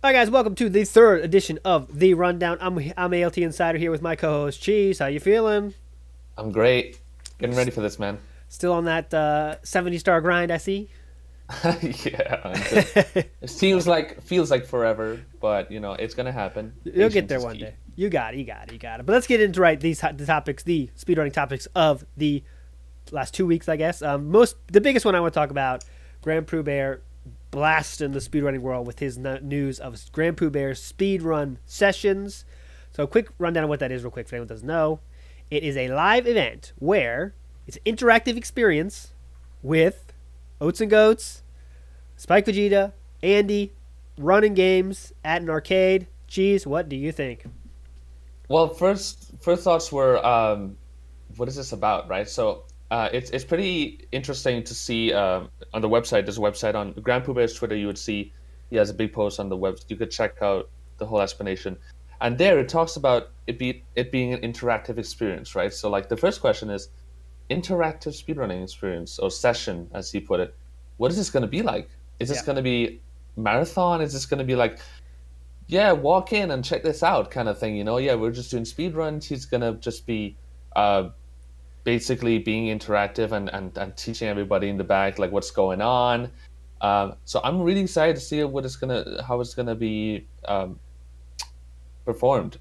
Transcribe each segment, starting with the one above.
All right, guys, welcome to the third edition of the Rundown. I'm ALTInsider here with my co-host Cheese. How you feeling? I'm great. Getting ready for this, man. Still on that 70-star grind, I see. Yeah, it feels like forever, but it's gonna happen. You'll get Patience there is one key. day. You got it. You got it. You got it. But let's get into the topics, the speedrunning topics of the last 2 weeks, I guess. The biggest one I want to talk about, Grand Pooh Bear blasting the speedrunning world with his news of Grand Pooh Bear's speedrun sessions. So, quick rundown of what that is, real quick, for anyone who doesn't know. It is a live event where it's an interactive experience with Oats and Goats, Spike Vegeta, Andy, running games at an arcade. Cheese, what do you think? Well, first thoughts were, what is this about, right? So, it's pretty interesting to see on the website. There's a website on Grand Pooh Bear's Twitter. You would see he has a big post on the web. You could check out the whole explanation, and there it talks about it being an interactive experience, right? So, like the first question is interactive speedrunning experience or session, as he put it. What is this going to be like? Is this Yeah. going to be marathon? Is this going to be like, yeah, walk in and check this out kind of thing? Yeah, we're just doing speedruns. He's going to just be uh, basically being interactive and teaching everybody in the back like what's going on. So I'm really excited to see how it's gonna be performed.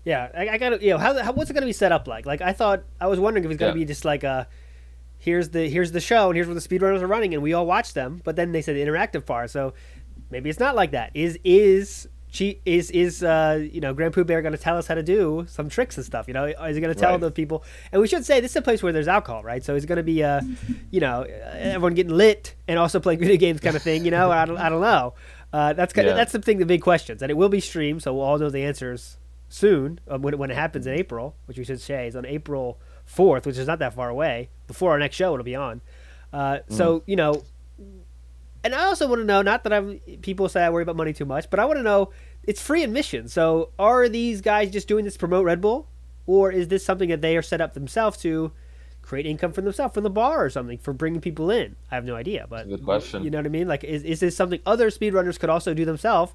Yeah, I got to, what's it going to be set up like? Like, I was wondering if it's going to Yeah, be just like here's the show and here's where the speedrunners are running and we all watch them, but then they said the interactive part, so maybe it's not like that. Grand Pooh Bear going to tell us how to do some tricks and stuff? Is he going to tell right. the people? And we should say this is a place where there's alcohol, right? So it's going to be everyone getting lit and also playing video games kind of thing. I don't know. Yeah. That's the thing, the big questions, and it will be streamed, so we'll all know the answers soon when it happens in April, which we should say is on April 4th, which is not that far away. Before our next show, it'll be on. Mm. And I also want to know, not that people say I worry about money too much, but I want to know, it's free admission. So are these guys just doing this to promote Red Bull, or is this something that they are set up themselves to create income for themselves from the bar or something for bringing people in? I have no idea, That's a but good you question. know what I mean? Like, is this something other speedrunners could also do themselves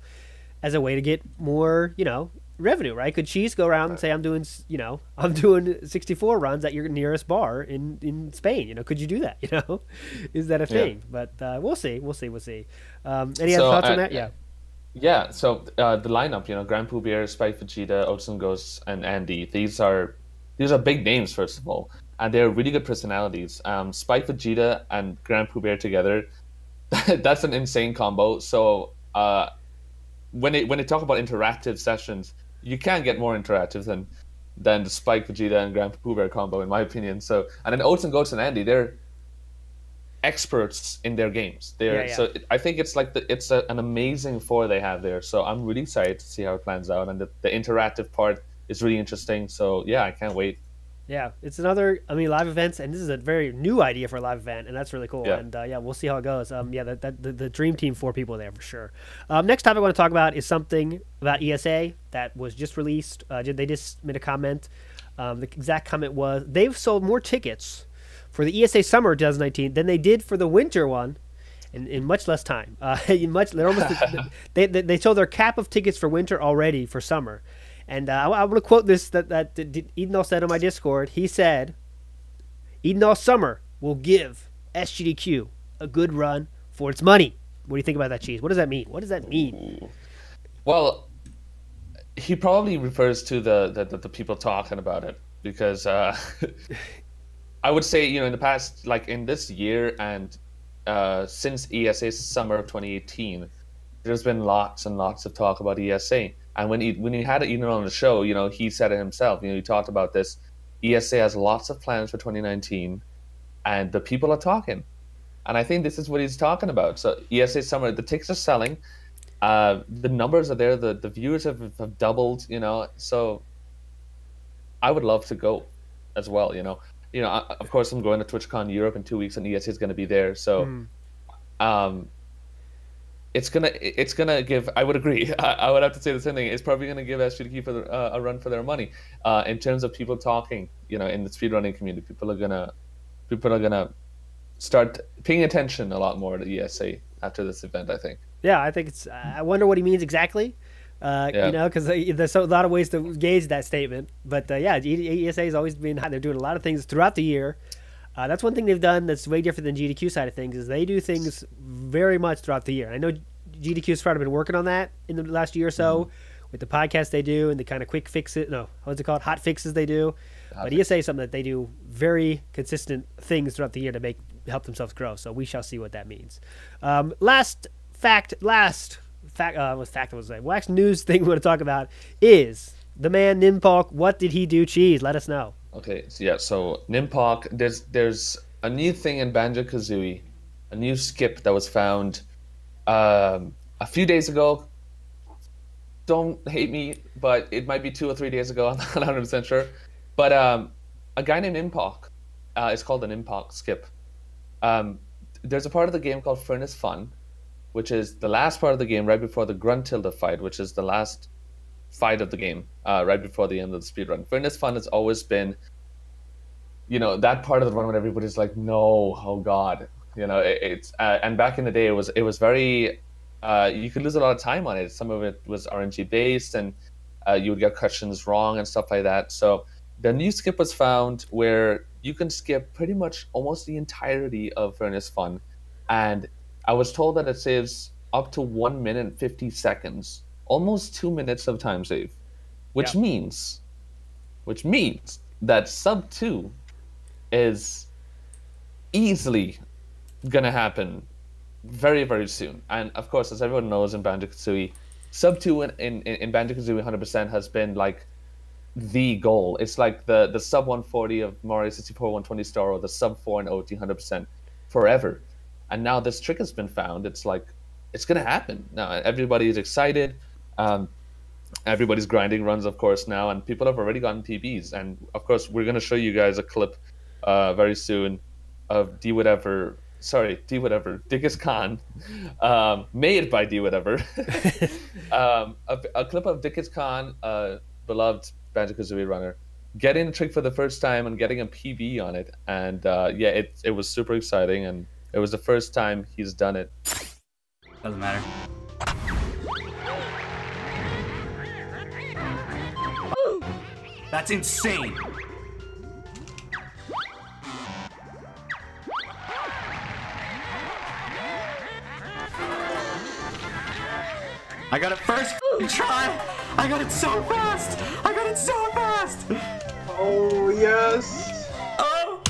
as a way to get more, revenue, right? Could Cheese go around and Right. say, I'm doing 64 runs at your nearest bar in Spain? Could you do that? Is that a Yeah. thing? But we'll see. We'll see. We'll see. Any other So thoughts on that? Yeah. yeah. So the lineup, Grand Pooh Bear, Spike Vegeta, Oats and Ghosts, and Andy. These are big names, first of all, and they're really good personalities. Spike Vegeta and Grand Pooh Bear together, that's an insane combo. So when they talk about interactive sessions, you can't get more interactive than the Spike Vegeta and Grand Pooh Bear combo, in my opinion. So and then Oats and Goats and Andy, they're experts in their games. Yeah. They're Yeah. so I think it's like an amazing four they have there. So I'm really excited to see how it plans out, and the interactive part is really interesting. So yeah, I can't wait. Yeah, it's another. I mean, live events, and this is a very new idea for a live event, and that's really cool. Yeah. And yeah, we'll see how it goes. Yeah, the dream team, four people there for sure. Next topic I want to talk about is something about ESA that was just released. They just made a comment. The exact comment was they've sold more tickets for the ESA Summer 2019 than they did for the Winter one, in much less time. They're almost they sold their cap of tickets for Winter already for Summer. And I want to quote this that Edenall said on my Discord. He said, "Edenall Summer will give SGDQ a good run for its money." What do you think about that, Cheese? What does that mean? What does that mean? Ooh. Well, he probably refers to the people talking about it because I would say in the past, like in this year and since ESA summer of 2018, there's been lots and lots of talk about ESA. And when he had it on the show, he said it himself. He talked about this. ESA has lots of plans for 2019, and the people are talking. And I think this is what he's talking about. So ESA summer, the tickets are selling. The numbers are there. The viewers have doubled. So I would love to go as well. Of course, I'm going to TwitchCon Europe in 2 weeks, and ESA is going to be there. So Hmm. um, it's gonna give. I would agree. I would have to say the same thing. It's probably gonna give SGDQ a run for their money. In terms of people talking, in the speedrunning community, people are gonna start paying attention a lot more to ESA after this event, I think. Yeah, I think it's. I wonder what he means exactly. You know, because there's a lot of ways to gauge that statement. But yeah, ESA has always been. They're doing a lot of things throughout the year. That's one thing they've done that's way different than GDQ side of things. Is they do things very much throughout the year. I know GDQ's probably been working on that in the last year or so with the podcast they do and the kind of quick fixes. No, what's it called? Hot fixes they do. But ESA is something that they do very consistent things throughout the year to help themselves grow. So we shall see what that means. Last news thing we want to talk about is the man Nimpok. What did he do? Cheese, let us know. Okay, so yeah, so Nimpok, there's a new thing in Banjo-Kazooie, a new skip that was found a few days ago. Don't hate me, but it might be 2 or 3 days ago. I'm not 100% sure. But a guy named Nimpok, it's called an Nimpok skip. There's a part of the game called Furnace Fun, which is the last part of the game right before the Gruntilda fight, which is the last fight of the game, right before the end of the speedrun. Furnace Fun has always been, you know, that part of the run when everybody's like, no, oh god, you know, it's and back in the day it was very, you could lose a lot of time on it. Some of it was RNG based, and you would get questions wrong and stuff like that. So the new skip was found where you can skip pretty much almost the entirety of Furnace Fun, and I was told that it saves up to 1 minute and 50 seconds, almost 2 minutes of time save, which means that sub 2 is easily gonna happen very, very soon. And of course, as everyone knows in Banjo-Kazooie, sub 2 in Banjo-Kazooie 100% has been like the goal. It's like the sub 140 of Mario 64 120 Star, or the sub 4 in OT 100% forever. And now this trick has been found. It's like, it's going to happen. Now everybody is excited. Everybody's grinding runs, of course, now, and people have already gotten PBs. And of course, we're going to show you guys a clip very soon of Dickest Khan, made by D-Whatever. A clip of Dickest Khan, beloved Banjo-Kazooie runner, getting the trick for the first time and getting a PB on it. And yeah, it was super exciting, and it was the first time he's done it. Doesn't matter. That's insane. I got it first try. I got it so fast. Oh, yes. Oh.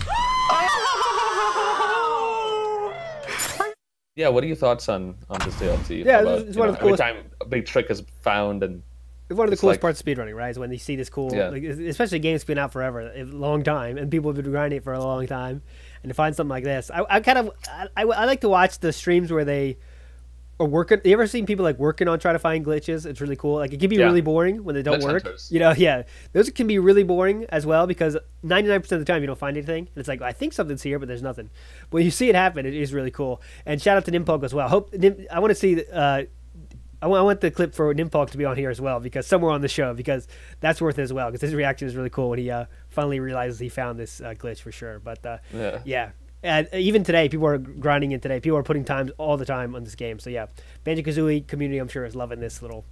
Yeah, what are your thoughts on this DLC? Yeah, it's one of the coolest. Every time a big trick is found, and it's one of the coolest parts of speedrunning, right? Is when you see this cool, like, especially games been out forever, a long time, and people have been grinding it for a long time, and to find something like this, I like to watch the streams where they are working. You ever seen people like working on trying to find glitches? It's really cool. Like, it can be really boring when they don't work. Hunters. You know, those can be really boring as well, because 99% of the time you don't find anything, and it's like, I think something's here, but there's nothing. But when you see it happen, it is really cool. And shout out to Nimpok as well. I want to see. I want the clip for Nimpok to be on here as well, because somewhere on the show, because that's worth it as well, because his reaction is really cool when he finally realizes he found this glitch for sure. But yeah. And even today, people are grinding in today. People are putting times all the time on this game. So yeah, Banjo-Kazooie community, I'm sure, is loving this little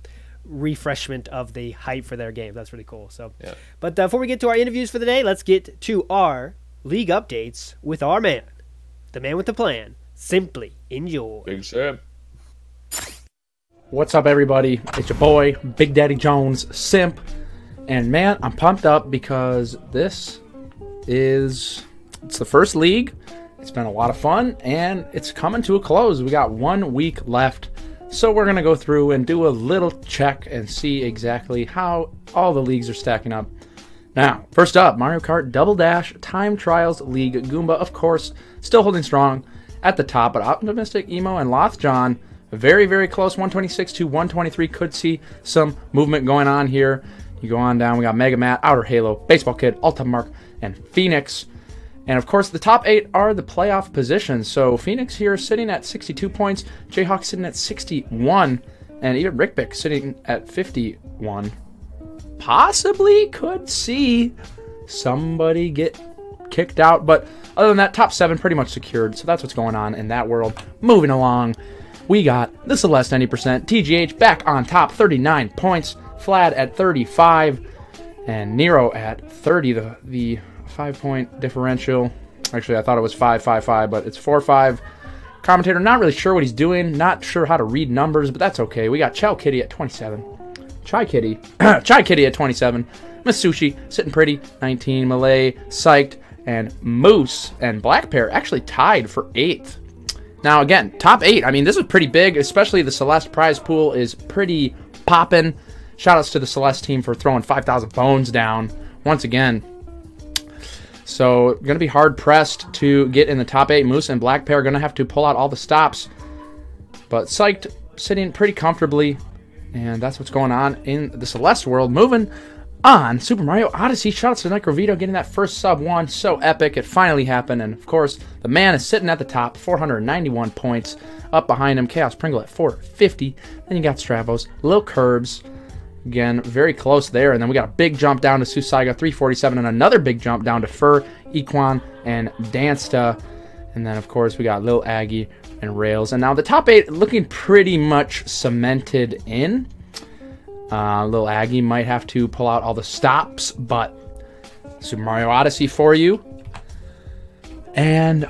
refreshment of the hype for their game. That's really cool. So, but before we get to our interviews for the day, let's get to our league updates with our man, the man with the plan. Simply enjoy. Big Sam. What's up, everybody? It's your boy, Big Daddy Jones, Simp. And man, I'm pumped up because it's the first league. It's been a lot of fun, and it's coming to a close. We got 1 week left, so we're going to go through and do a little check and see exactly how all the leagues are stacking up. Now, first up, Mario Kart Double Dash Time Trials League. Goomba, of course, still holding strong at the top, but Optimistic Emo and Loth John, very, very close, 126 to 123. Could see some movement going on here. You go on down, we got Mega Matt, Outer Halo, Baseball Kid, Ultra Mark, and Phoenix. And of course, the top 8 are the playoff positions. So Phoenix here sitting at 62 points, Jayhawk sitting at 61, and even Rickbick sitting at 51. Possibly could see somebody get kicked out, but other than that, top 7 pretty much secured. So that's what's going on in that world. Moving along, we got the Celeste 90%, TGH back on top, 39 points, Vlad at 35, and Nero at 30. The 5-point differential. Actually, I thought it was 5-5-5, but it's 4-5. Commentator not really sure what he's doing, not sure how to read numbers, but that's okay. We got Chow Kitty at 27. Chai Kitty at 27. Masushi sitting pretty, 19. Malay, Psyched, and Moose and Black Pair actually tied for 8th. Now again, top 8. I mean, this is pretty big, especially the Celeste prize pool is pretty poppin'. Shoutouts to the Celeste team for throwing 5,000 bones down once again. So, going to be hard-pressed to get in the top 8. Moose and Black Pair are going to have to pull out all the stops. But Psyched sitting pretty comfortably. And that's what's going on in the Celeste world. Moving on, Super Mario Odyssey. Shoutouts to Microvito getting that first sub 1. So epic. It finally happened. And, of course, the man is sitting at the top. 491 points. Up behind him, Chaos Pringle at 450. Then you got Stravos, Lil Curbs. Again, very close there. And then we got a big jump down to Susaiga, 347, and another big jump down to Fur, Equan, and Dansta. And then, of course, we got Lil Aggie and Rails. And now the top 8 looking pretty much cemented in. Lil Aggie might have to pull out all the stops, but Super Mario Odyssey for you. And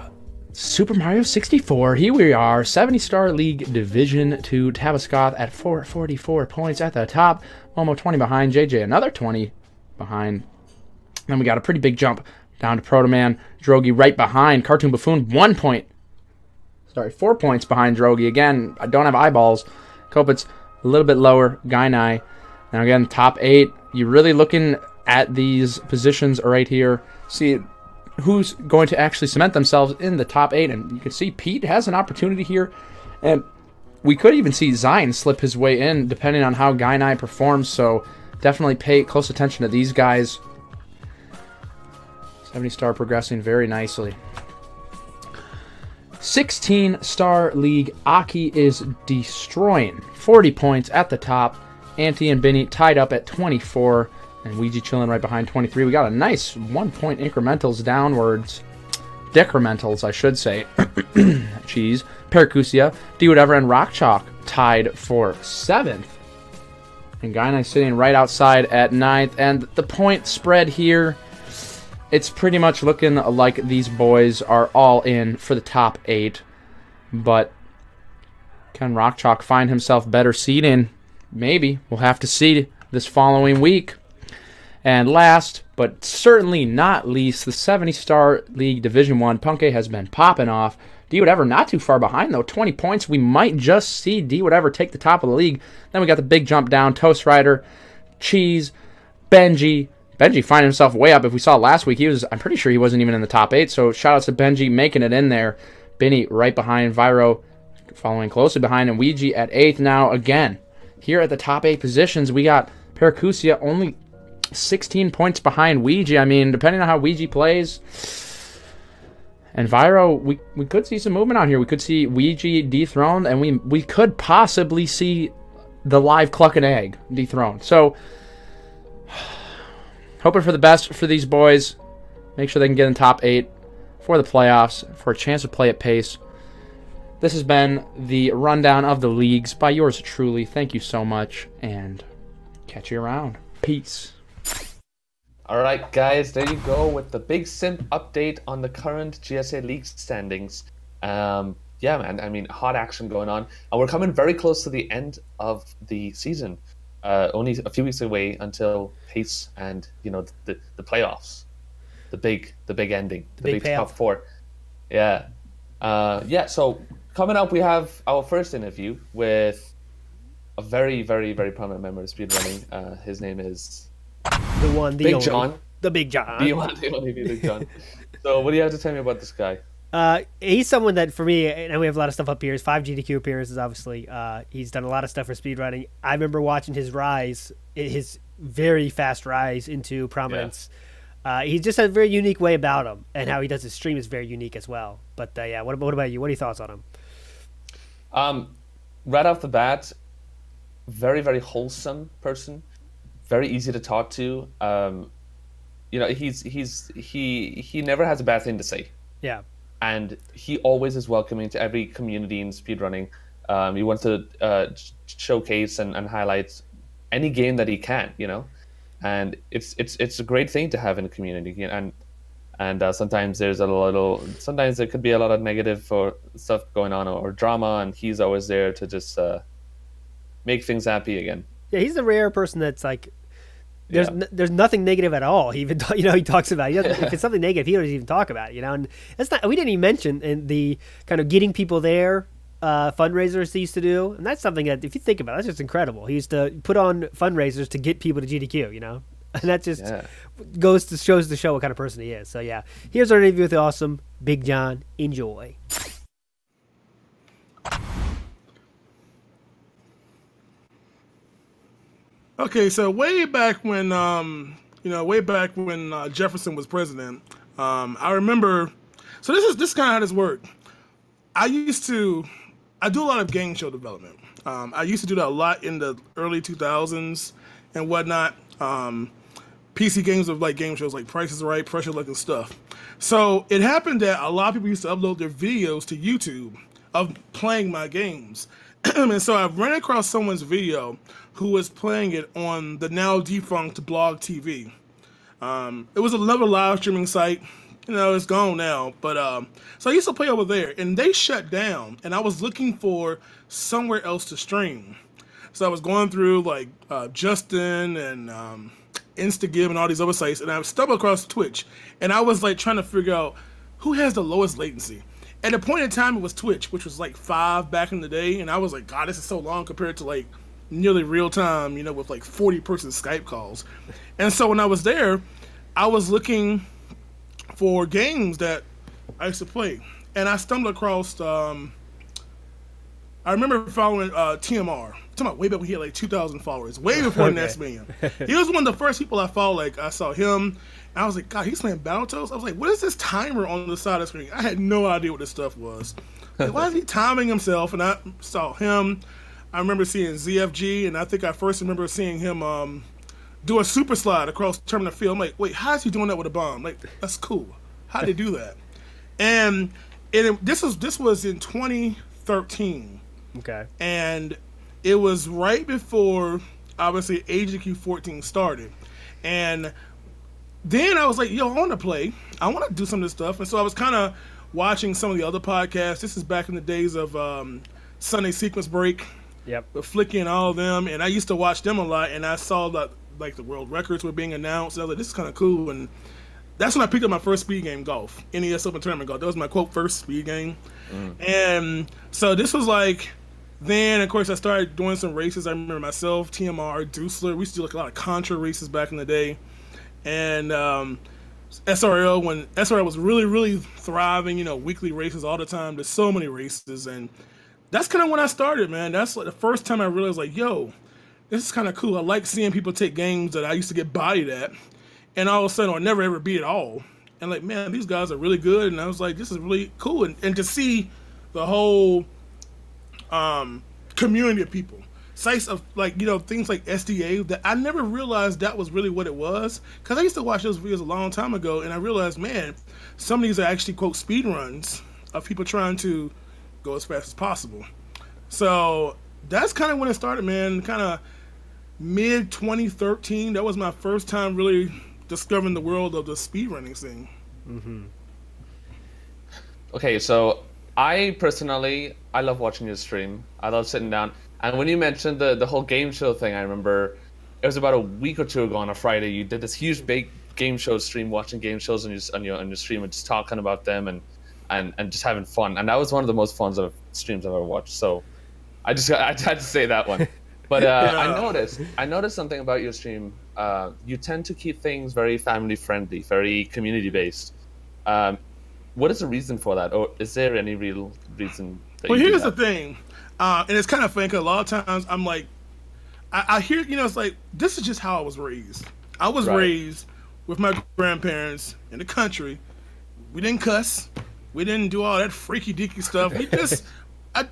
Super Mario 64, here we are, 70-star League Division 2, Tabascoth at 444 points at the top, Momo 20 behind, JJ another 20 behind. Then we got a pretty big jump down to Protoman, Drogi right behind, Cartoon Buffoon 4 points behind Drogi. Again, I don't have eyeballs. Kopitz a little bit lower, Gainai. Now again, top 8, you're really looking at these positions right here. See who's going to actually cement themselves in the top 8. And you can see Pete has an opportunity here. And we could even see Zion slip his way in, depending on how Gainai performs. So definitely pay close attention to these guys. 70-star progressing very nicely. 16-star League, Aki is destroying. 40 points at the top. Auntie and Benny tied up at 24. And Ouija chilling right behind 23. We got a nice 1-point incrementals downwards. Decrementals, I should say. Cheese. Paracusia, Do Whatever, and Rock Chalk tied for 7th. And Gainai sitting right outside at 9th. And the point spread here, it's pretty much looking like these boys are all in for the top 8. But can Rock Chalk find himself better seeding? Maybe. We'll have to see this following week. And last, but certainly not least, the 70-star League Division 1. Punke has been popping off. D Whatever not too far behind, though. 20 points. We might just see D Whatever take the top of the league. Then we got the big jump down. Toast Rider, Cheese, Benji. Benji finding himself way up. If we saw last week, I'm pretty sure he wasn't even in the top 8. So shout outs to Benji making it in there. Benny right behind. Viro following closely behind. And Ouija at 8th now. Again, here at the top 8 positions, we got Paracusia only 16 points behind Ouija. I mean, depending on how Ouija plays. And Viro, we could see some movement out here. We could see Ouija dethroned, and we could possibly see the live Cluck and Egg dethroned. So, hoping for the best for these boys. Make sure they can get in top 8 for the playoffs, for a chance to play at pace. This has been the rundown of the leagues by yours truly. Thank you so much, and catch you around. Peace. Alright guys, there you go with the big simp update on the current GSA League standings. Yeah man, I mean, hot action going on. And we're coming very close to the end of the season. Only a few weeks away until pace and, you know, the playoffs. The big ending. The big top 4. Yeah. Yeah, so coming up we have our first interview with a very, very, very prominent member of speedrunning. His name is the one, the BigJon. only. The BigJon. The one, the only BigJon. So what do you have to tell me about this guy? He's someone that, for me, and we have a lot of stuff up here. His 5 GDQ appearances, obviously. He's done a lot of stuff for speedrunning. I remember watching his rise, his very fast rise into prominence. Yeah. He just has a very unique way about him, and how he does his stream is very unique as well. But yeah, what about you? What are your thoughts on him? Right off the bat, very, very wholesome person. Very easy to talk to. You know, he never has a bad thing to say. Yeah. And he always is welcoming to every community in speedrunning. He wants to showcase and highlight any game that he can, you know, and it's a great thing to have in the community. And sometimes sometimes there could be a lot of negative or stuff going on or drama, and he's always there to just make things happy again. Yeah, he's the rare person that's like, there's Yeah. there's nothing negative at all. He even he talks about it. He doesn't, if it's something negative, he doesn't even talk about it. And that's not, we didn't even mention in the kind of getting people there fundraisers he used to do, and that's something that if you think about it, that's just incredible. He used to put on fundraisers to get people to GDQ, and that just shows the show what kind of person he is. So yeah, here's our interview with the awesome BigJon. Enjoy. Okay, so way back when Jefferson was president, I remember. So this is kind of how this worked. I do a lot of game show development. I used to do that a lot in the early 2000s and whatnot. PC games of like game shows like Price is Right, Pressure Luck, and stuff. So it happened that a lot of people used to upload their videos to YouTube of playing my games. And so I ran across someone's video who was playing it on the now defunct Blog TV. It was another live streaming site. It's gone now. But so I used to play over there, and they shut down. And I was looking for somewhere else to stream. So I was going through like Justin and Instagib and all these other sites, and I stumbled across Twitch. And I was like trying to figure out who has the lowest latency. At a point in time, it was Twitch, which was like 5 back in the day, and I was like, God, this is so long compared to like nearly real time, with like 40-person Skype calls. And so when I was there, I was looking for games that I used to play, and I stumbled across. I remember following TMR. I'm talking about way back when he had like 2,000 followers, way before Nesmania. He was one of the first people I followed. Like I saw him. I was like, God, he's playing Battletoads? I was like, what is this timer on the side of the screen? I had no idea what this stuff was. Like, why is he timing himself? And I saw him. I remember seeing ZFG, and I think I first remember seeing him do a super slide across the terminal field. I'm like, wait, how is he doing that with a bomb? Like, that's cool. How did he do that? And this was in 2013. Okay. And it was right before, obviously, AGQ14 started. And then I was like, yo, I want to play. I want to do some of this stuff. And so I was kind of watching some of the other podcasts. This is back in the days of Sunday Sequence Break. Yep. With Flicky and all of them. And I used to watch them a lot. And I saw that like the world records were being announced. And I was like, this is kind of cool. And that's when I picked up my first speed game, golf. NES Open Tournament Golf. That was my, quote, first speed game. And so this was like... Then, of course, I started doing some races. I remember myself, TMR, Deucler. We used to do like a lot of Contra races back in the day. And SRL, when SRL was really, really thriving, weekly races all the time. There's so many races. And that's kind of when I started, man. That's like the first time I realized, like, yo, this is kind of cool. I like seeing people take games that I used to get bodied at. And all of a sudden, or never ever beat at all. And like, man, these guys are really good. And I was like, this is really cool. And to see the whole... community of people, sites of like things like SDA that I never realized that was really what it was, because I used to watch those videos a long time ago, and I realized, man, some of these are actually, quote, speed runs of people trying to go as fast as possible. So that's kind of when it started, man. Kind of mid 2013. That was my first time really discovering the world of the speedrunning thing. Okay, so I personally, I love watching your stream. I love sitting down. And when you mentioned the whole game show thing, I remember it was about a week or two ago on a Friday. You did this huge big game show stream, watching game shows on your stream and just talking about them and just having fun. And that was one of the most fun streams I've ever watched. So I had to say that one. But I noticed something about your stream. You tend to keep things very family friendly, very community based. What is the reason for that, or is there any real reason? Well, here's the thing, and it's kind of funny because a lot of times I'm like, I hear, it's like, this is just how I was raised. I was raised with my grandparents in the country. We didn't cuss. We didn't do all that freaky deaky stuff. We just,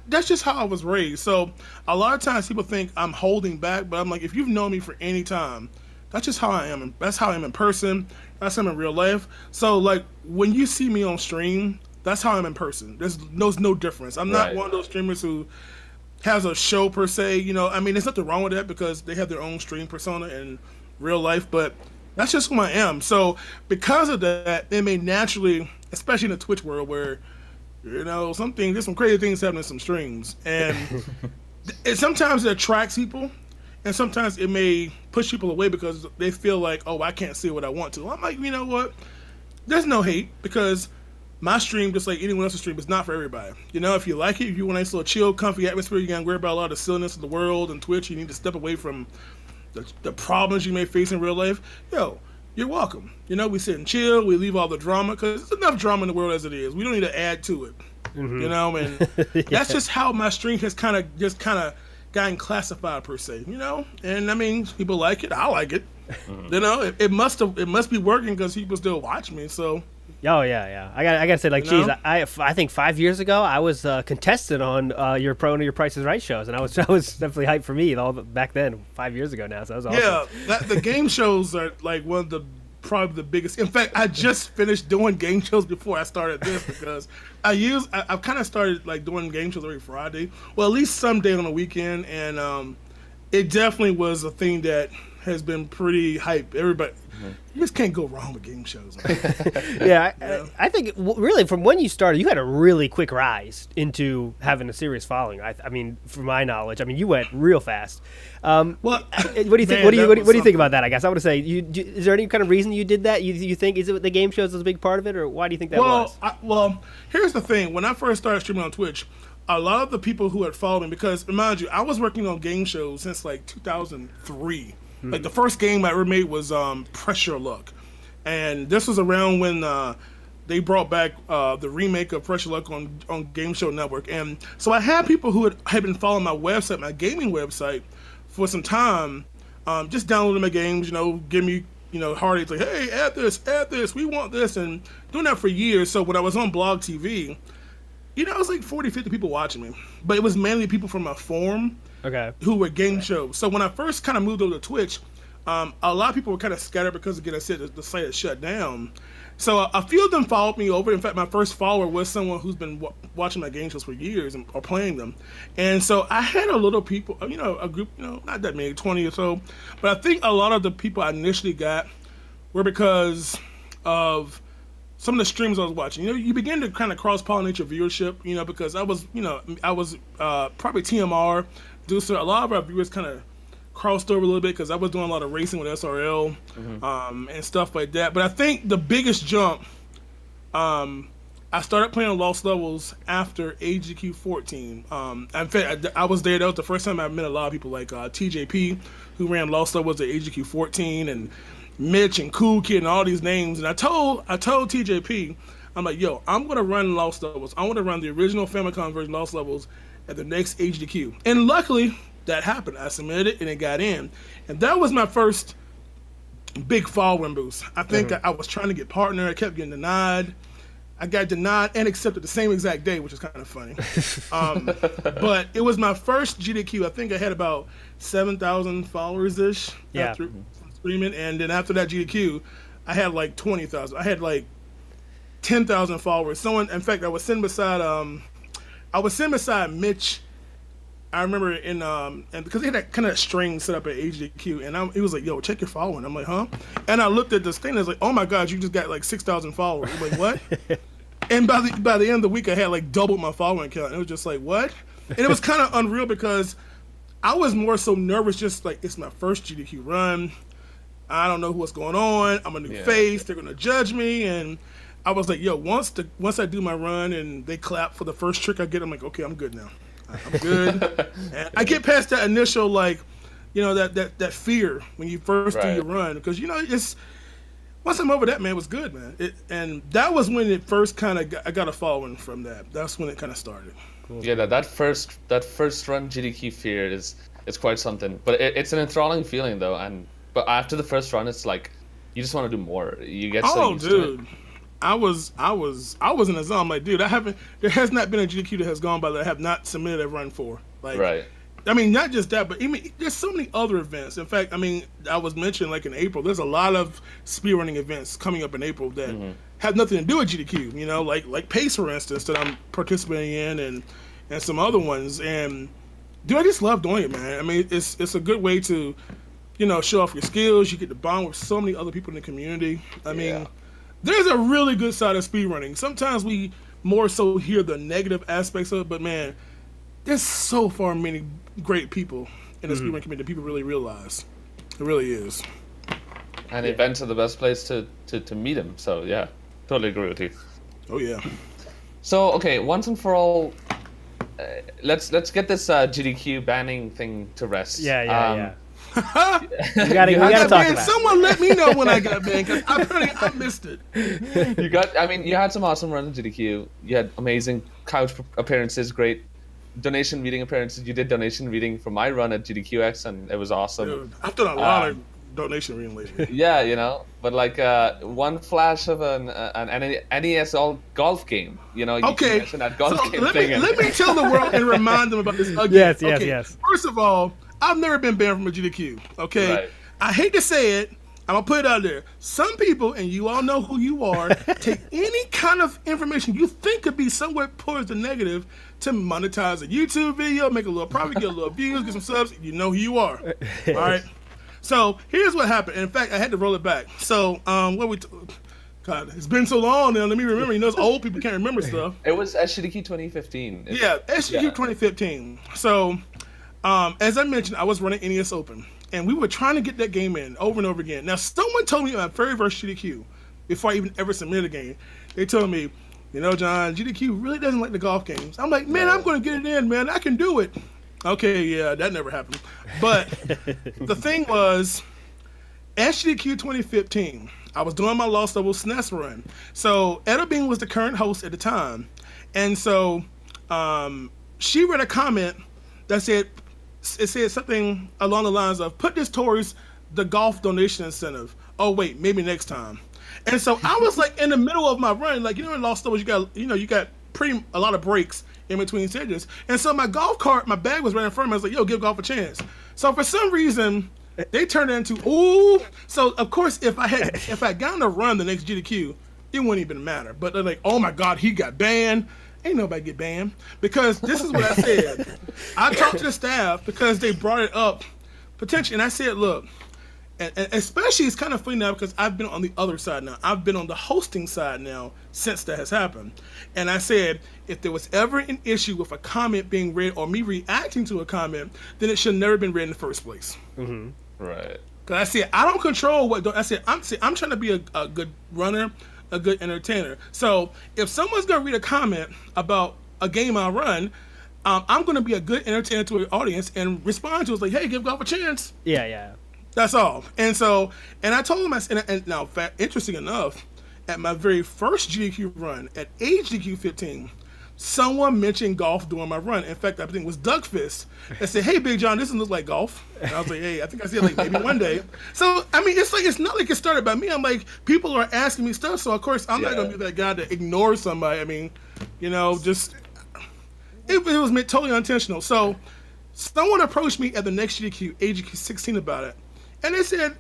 that's just how I was raised. So a lot of times people think I'm holding back, but I'm like, if you've known me for any time, that's just how I am. That's how I am in person. That's how I'm in real life. So, like, when you see me on stream, that's how I'm in person. There's no difference. I'm not one of those streamers who has a show per se. You know, I mean, there's nothing wrong with that because they have their own stream persona in real life, but that's just who I am. So because of that, it may naturally, especially in the Twitch world where, you know, there's some crazy things happening in some streams. And sometimes it attracts people, and sometimes it may push people away because they feel like, oh, I can't see what I want to. I'm like, you know what? There's no hate because my stream, just like anyone else's stream, is not for everybody. You know, if you like it, if you want a nice little chill, comfy atmosphere, you can't worry about a lot of the silliness of the world and Twitch, you need to step away from the problems you may face in real life, yo, you're welcome. You know, we sit and chill, we leave all the drama, because there's enough drama in the world as it is. We don't need to add to it. You know, and that's just how my stream has kind of gotten classified per se, you know? And I mean, people like it, I like it. You know, it must be working because people still watch me, so. Oh yeah. I got to say, like, geez, I think 5 years ago I was contested on your Price is Right shows, and I was definitely hyped for me back then, 5 years ago now. So that was awesome. Yeah, the game shows are like one of the probably the biggest. In fact, I just finished doing game shows before I started this because I've kind of started like doing game shows every Friday, well at least some day on the weekend, and it definitely was a thing that has been pretty hype. Everybody, you just can't go wrong with game shows. Yeah, I think really from when you started, you had a really quick rise into having a serious following. I mean, from my knowledge, I mean, you went real fast. Well, what do you think? What do you think about that? I guess I would say, is there any kind of reason you did that? You think is it the game shows was a big part of it, or why do you think that was? Well, here's the thing: when I first started streaming on Twitch, a lot of the people who had followed me, because mind you, I was working on game shows since like 2003. Like the first game I ever made was Pressure Luck, and this was around when they brought back the remake of Pressure Luck on Game Show Network. And so I had people who had been following my website, my gaming website, for some time, just downloading my games, you know, give me, you know, heartaches like, hey, add this, we want this, and doing that for years. So when I was on Blog TV, you know, it was like 40, 50 people watching me, but it was mainly people from my forum. Okay. Who were game shows. So when I first kind of moved over to Twitch, a lot of people were kind of scattered because, again, I said the site had shut down. So a few of them followed me over. In fact, my first follower was someone who's been watching my game shows for years or playing them. And so I had a little people, you know, a group, you know, not that many, 20 or so. But I think a lot of the people I initially got were because of some of the streams I was watching. You know, you begin to kind of cross-pollinate your viewership, you know, because I was probably TMR. So a lot of our viewers kind of crossed over a little bit because I was doing a lot of racing with SRL and stuff like that. But I think the biggest jump, I started playing Lost Levels after AGQ 14. In fact, I was there. That was the first time I met a lot of people like TJP, who ran Lost Levels at AGQ 14, and Mitch and Cool Kid and all these names. And I told TJP, I'm like, yo, I'm going to run Lost Levels. I want to run the original Famicom version Lost Levels at the next HDQ. And luckily, that happened. I submitted it, and it got in. And that was my first big following boost. I think I was trying to get partner. I kept getting denied. I got denied and accepted the same exact day, which is kind of funny. But it was my first GDQ. I think I had about 7,000 followers-ish after streaming. And then after that GDQ, I had like 20,000. I had like 10,000 followers. Someone, in fact, I was sitting beside Mitch. I remember and because he had that kind of string set up at HDQ, and he was like, "Yo, check your following." I'm like, "Huh?" And I looked at this thing, and I was like, "Oh my God, you just got like 6,000 followers." I'm like, "What?" And by the end of the week, I had like doubled my following count. And it was just like, "What?" And it was kind of unreal because I was more so nervous, just like it's my first GDQ run. I don't know what's going on. I'm a new face. They're gonna judge me, and I was like, yo, once I do my run and they clap for the first trick I get, I'm like, okay, I'm good now. I'm good. And I get past that initial, like, you know, that fear when you first do your run, because, you know, it's once I'm over that, man, it was good, man. And that was when it first kind of I got a following from that. That's when it kind of started. Cool. Yeah, that first run GDQ fear is quite something, but it's an enthralling feeling though. But after the first run, it's like you just want to do more. You get so used to it. I was in a zone. I'm like, dude, there has not been a GDQ that has gone by that I have not submitted a run for. Like, right. I mean, not just that, but I mean, there's so many other events. In fact, I mean, I was mentioning like in April, there's a lot of speedrunning events coming up in April that have nothing to do with GDQ. You know, like Pace, for instance, that I'm participating in, and some other ones. And Dude, I just love doing it, man. I mean, it's a good way to, show off your skills. You get to bond with so many other people in the community. I mean, there's a really good side of speedrunning. Sometimes we more so hear the negative aspects of it, but man, there's so far many great people in the speedrun community that people really realize. It really is. And events are the best place to meet them. So yeah, totally agree with you. Oh yeah. So okay, once and for all, let's get this GDQ banning thing to rest. Yeah. We gotta talk about it. Someone let me know when I got banned, because I missed it. You had some awesome runs in GDQ. You had amazing couch appearances, great donation reading appearances. You did donation reading for my run at GDQX, and it was awesome. Dude, I've done a lot of donation reading lately. Yeah, but like one flash of an NES golf game. You mentioned that golf game thing. Let me tell the world and remind them about this again. Yes. First of all, I've never been banned from a GDQ. Okay, right. I hate to say it. I'm gonna put it out there. Some people, and you all know who you are, take any kind of information you think could be somewhat towards the negative to monetize a YouTube video, make a little profit, get a little views, get some subs. You know who you are. All right. So here's what happened. In fact, I had to roll it back. So God, it's been so long now. Let me remember. Old people can't remember stuff. It was SGDQ 2015. SGDQ 2015. So as I mentioned, I was running NES Open, and we were trying to get that game in over and over again. Now, someone told me in my very first GDQ, before I even ever submitted a game, they told me, John, GDQ really doesn't like the golf games. I'm like, man, I'm going to get it in, man. I can do it. Okay, yeah, that never happened. But the thing was, SGDQ 2015, I was doing my Lost Levels SNES run. So Etta Bing was the current host at the time. And so she read a comment that said something along the lines of, put this towards the golf donation incentive. Oh, wait, maybe next time. And so I was like in the middle of my run, like, in Lost Levels, you got a lot of breaks in between stages. And so my golf cart, my bag was right in front of me. I was like, yo, give golf a chance. So for some reason, they turned it into, ooh. So of course, if I had gotten to run the next GDQ, it wouldn't even matter. But they're like, oh my God, he got banned. Ain't nobody get banned. Because this is what I said. I talked to the staff because they brought it up potentially. And I said, look, and especially it's kind of funny now because I've been on the other side now. I've been on the hosting side now since that has happened. And I said, if there was ever an issue with a comment being read or me reacting to a comment, then it should never been read in the first place. Mm-hmm. Right. Because I said, I don't control what, I said, I'm trying to be a good runner, a good entertainer. So if someone's going to read a comment about a game I run, I'm going to be a good entertainer to the audience and respond to it. It's like, hey, give golf a chance. Yeah. That's all. And so, and I told him, and now, interesting enough, at my very first GDQ run, at GDQ 15, someone mentioned golf during my run. In fact, I think it was Dougfist that said, hey, BigJon, this doesn't look like golf. And I was like, hey, I think I see it like maybe one day. So, I mean, it's not like it started by me. I'm like, people are asking me stuff. So, of course, I'm not going to be that guy to ignore somebody. I mean, just, it was totally unintentional. So, someone approached me at the next GDQ, GDQ 16 about it. And they said,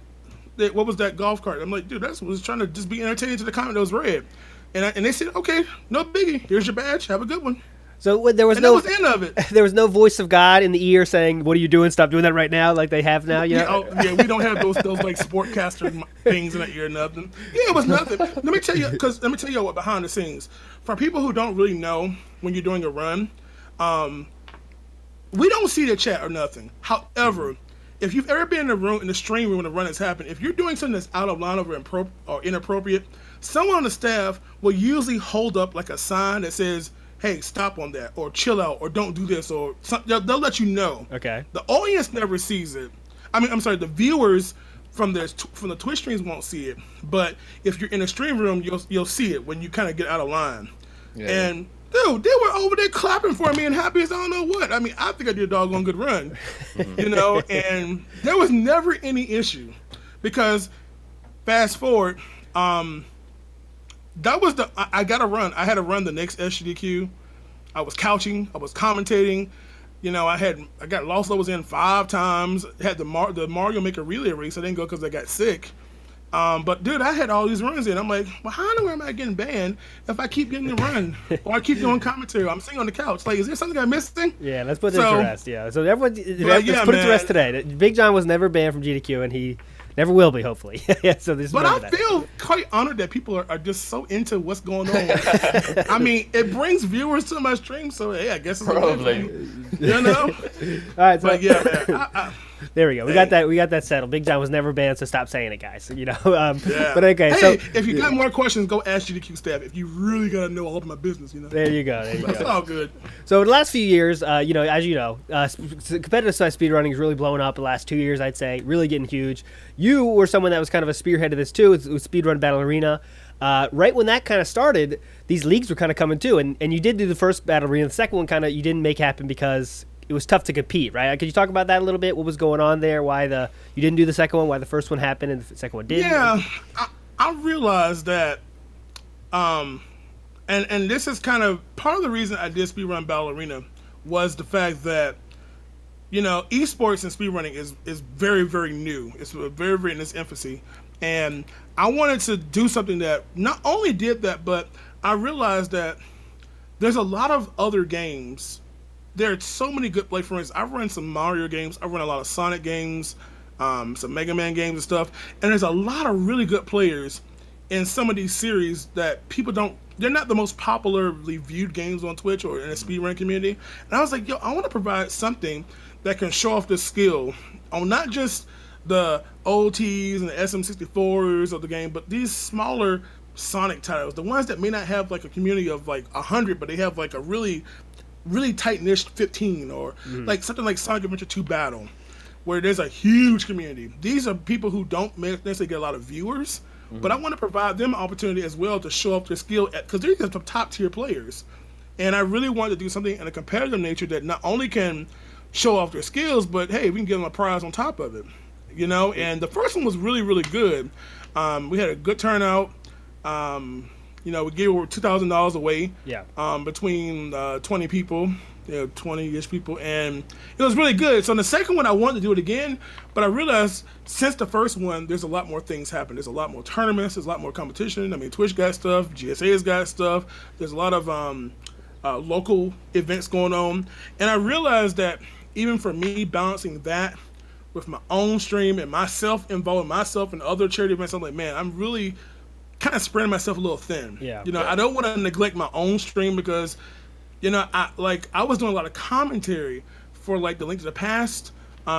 what was that golf cart? I'm like, dude, that was trying to just be entertaining to the comment that was read. And they said, okay, no biggie. Here's your badge. Have a good one. So that was the end of it. There was no voice of God in the ear saying, what are you doing? Stop doing that right now, like they have now. You know? Yeah, we don't have those like sportcaster things in the ear, nothing. Yeah, it was nothing. Let me tell you what behind the scenes. For people who don't really know when you're doing a run, we don't see the chat or nothing. However, if you've ever been in the stream room when the run has happened, if you're doing something that's out of line or inappropriate, someone on the staff will usually hold up like a sign that says, hey, stop on that, or chill out, or don't do this, or they'll let you know. Okay. The audience never sees it. I mean, I'm sorry, the viewers from the Twitch streams won't see it, but if you're in a stream room, you'll see it when you kind of get out of line. Yeah. And dude, they were over there clapping for me and happy as I don't know what. I mean, I think I did a doggone good run, and there was never any issue because fast forward, that was I got to run. I had to run the next SGDQ. I was couching. I was commentating. I got Lost Levels in 5 times. Had the Mario Maker relay race. I didn't go because I got sick. But dude, I had all these runs in. I'm like, well, how am I getting banned if I keep getting the run or I keep doing commentary? I'm sitting on the couch. Like, is there something I'm missing? Yeah, let's put this to rest. Yeah, so everyone, let's put it to rest today. BigJon was never banned from GDQ, and he never will be, hopefully. Yeah, so this. But I feel quite honored that people are just so into what's going on. I mean, it brings viewers to my stream, so hey, I guess it's probably. You know. All right, so but yeah, man. There we go. We got that settled. BigJon was never banned, so stop saying it, guys. You know. Yeah. But okay. Hey, so if you got more questions, go ask GDQ staff. If you really gotta know all of my business, you know. There you go. There you That's go. all good. So the last few years, you know, as you know, competitive side speedrunning is really blowing up the last 2 years. I'd say really getting huge. You were someone that was kind of a spearhead of this too. With Speedrun Battle Arena. Right when that kind of started, these leagues were kind of coming too, and you did do the first Battle Arena. The second one kind of you didn't make happen because it was tough to compete, right? Could you talk about that a little bit? What was going on there? Why you didn't do the second one? Why the first one happened and the second one didn't? Yeah, I realized that, and this is kind of part of the reason I did Speedrun Battle Arena was the fact that, you know, esports and speedrunning is very, very new. It's very, very in its infancy, and I wanted to do something that not only did that, but I realized that there's a lot of other games. There are so many good play. For instance, I've run some Mario games. I've run a lot of Sonic games, some Mega Man games and stuff. And there's a lot of really good players in some of these series that people don't. They're not the most popularly viewed games on Twitch or in the speedrun community. And I was like, yo, I want to provide something that can show off the skill on not just the OTs and the SM64s of the game, but these smaller Sonic titles, the ones that may not have like a community of like 100, but they have like a really tight-knit 15, or like something like Sonic Adventure 2 Battle, where there's a huge community. These are people who don't necessarily get a lot of viewers, but I want to provide them an opportunity as well to show off their skill, because they're the top-tier players. And I really wanted to do something in a competitive nature that not only can show off their skills, but hey, we can give them a prize on top of it, you know? And the first one was really, really good. We had a good turnout. You know, we gave over $2,000 away. Yeah. Between 20 people, 20-ish people, and it was really good. So in the second one, I wanted to do it again, but I realized since the first one, there's a lot more things happen. There's a lot more tournaments. There's a lot more competition. I mean, Twitch got stuff. GSA's got stuff. There's a lot of local events going on, and I realized that even for me, balancing that with my own stream and myself, involving myself in other charity events, I'm like, man, I'm really kind of spreading myself a little thin. Yeah. You know, I don't want to neglect my own stream because, you know, I was doing a lot of commentary for like the Link to the Past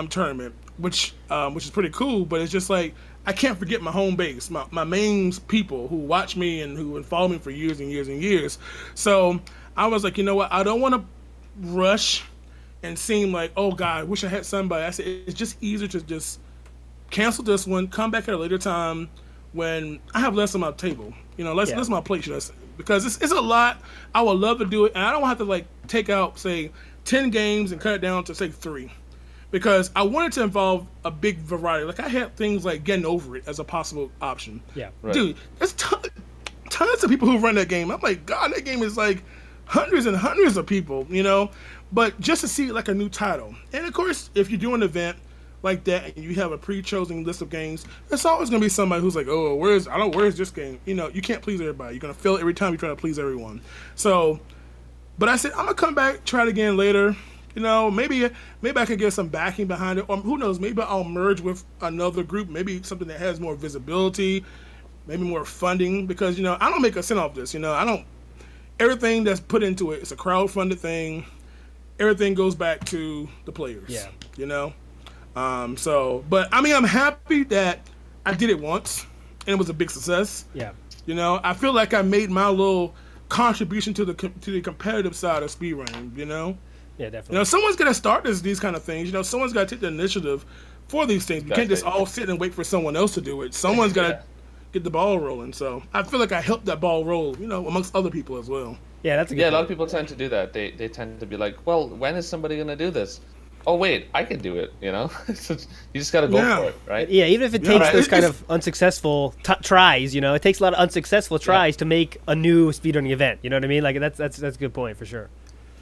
tournament, which is pretty cool. But it's just like I can't forget my home base, my main people who watch me and who would follow me for years and years and years. So I was like, you know what? I don't want to rush and seem like, oh God, I wish I had somebody. I said it's just easier to just cancel this one, come back at a later time when I have less on my table, you know, less on my plate, should I say? Because it's a lot. I would love to do it, and I don't have to like take out say 10 games and cut it down to say 3, because I wanted to involve a big variety. Like I had things like Getting Over It as a possible option. Yeah, right. Dude, there's tons of people who run that game. I'm like, God, that game is like hundreds and hundreds of people, you know. But just to see like a new title, and of course, if you do an event like that and you have a pre-chosen list of games, there's always gonna be somebody who's like, oh, where's this game? You know, you can't please everybody. You're gonna fail every time you try to please everyone. So, but I said I'm gonna come back, try it again later. You know, maybe I could get some backing behind it, or who knows? Maybe I'll merge with another group. Maybe something that has more visibility, maybe more funding. Because you know, I don't make a cent off this. You know, I don't. Everything that's put into it, it's a crowd-funded thing. Everything goes back to the players. Yeah. You know. So, but I mean, I'm happy that I did it once and it was a big success. Yeah. You know, I feel like I made my little contribution to the competitive side of speedrunning. You know. Yeah, definitely. You know, someone's got to start these kind of things. You know, someone's got to take the initiative for these things. You can't just all sit and wait for someone else to do it. Someone's got to get the ball rolling. So I feel like I helped that ball roll, you know, amongst other people as well. Yeah, that's a good Yeah, point. a lot of people tend to do that. They tend to be like, well, when is somebody going to do this? Oh, wait, I can do it, you know? So you just got to go for it, right? Yeah, even if it takes those kind of unsuccessful tries, you know, it takes a lot of unsuccessful tries to make a new speedrunning event. You know what I mean? Like that's a good point for sure.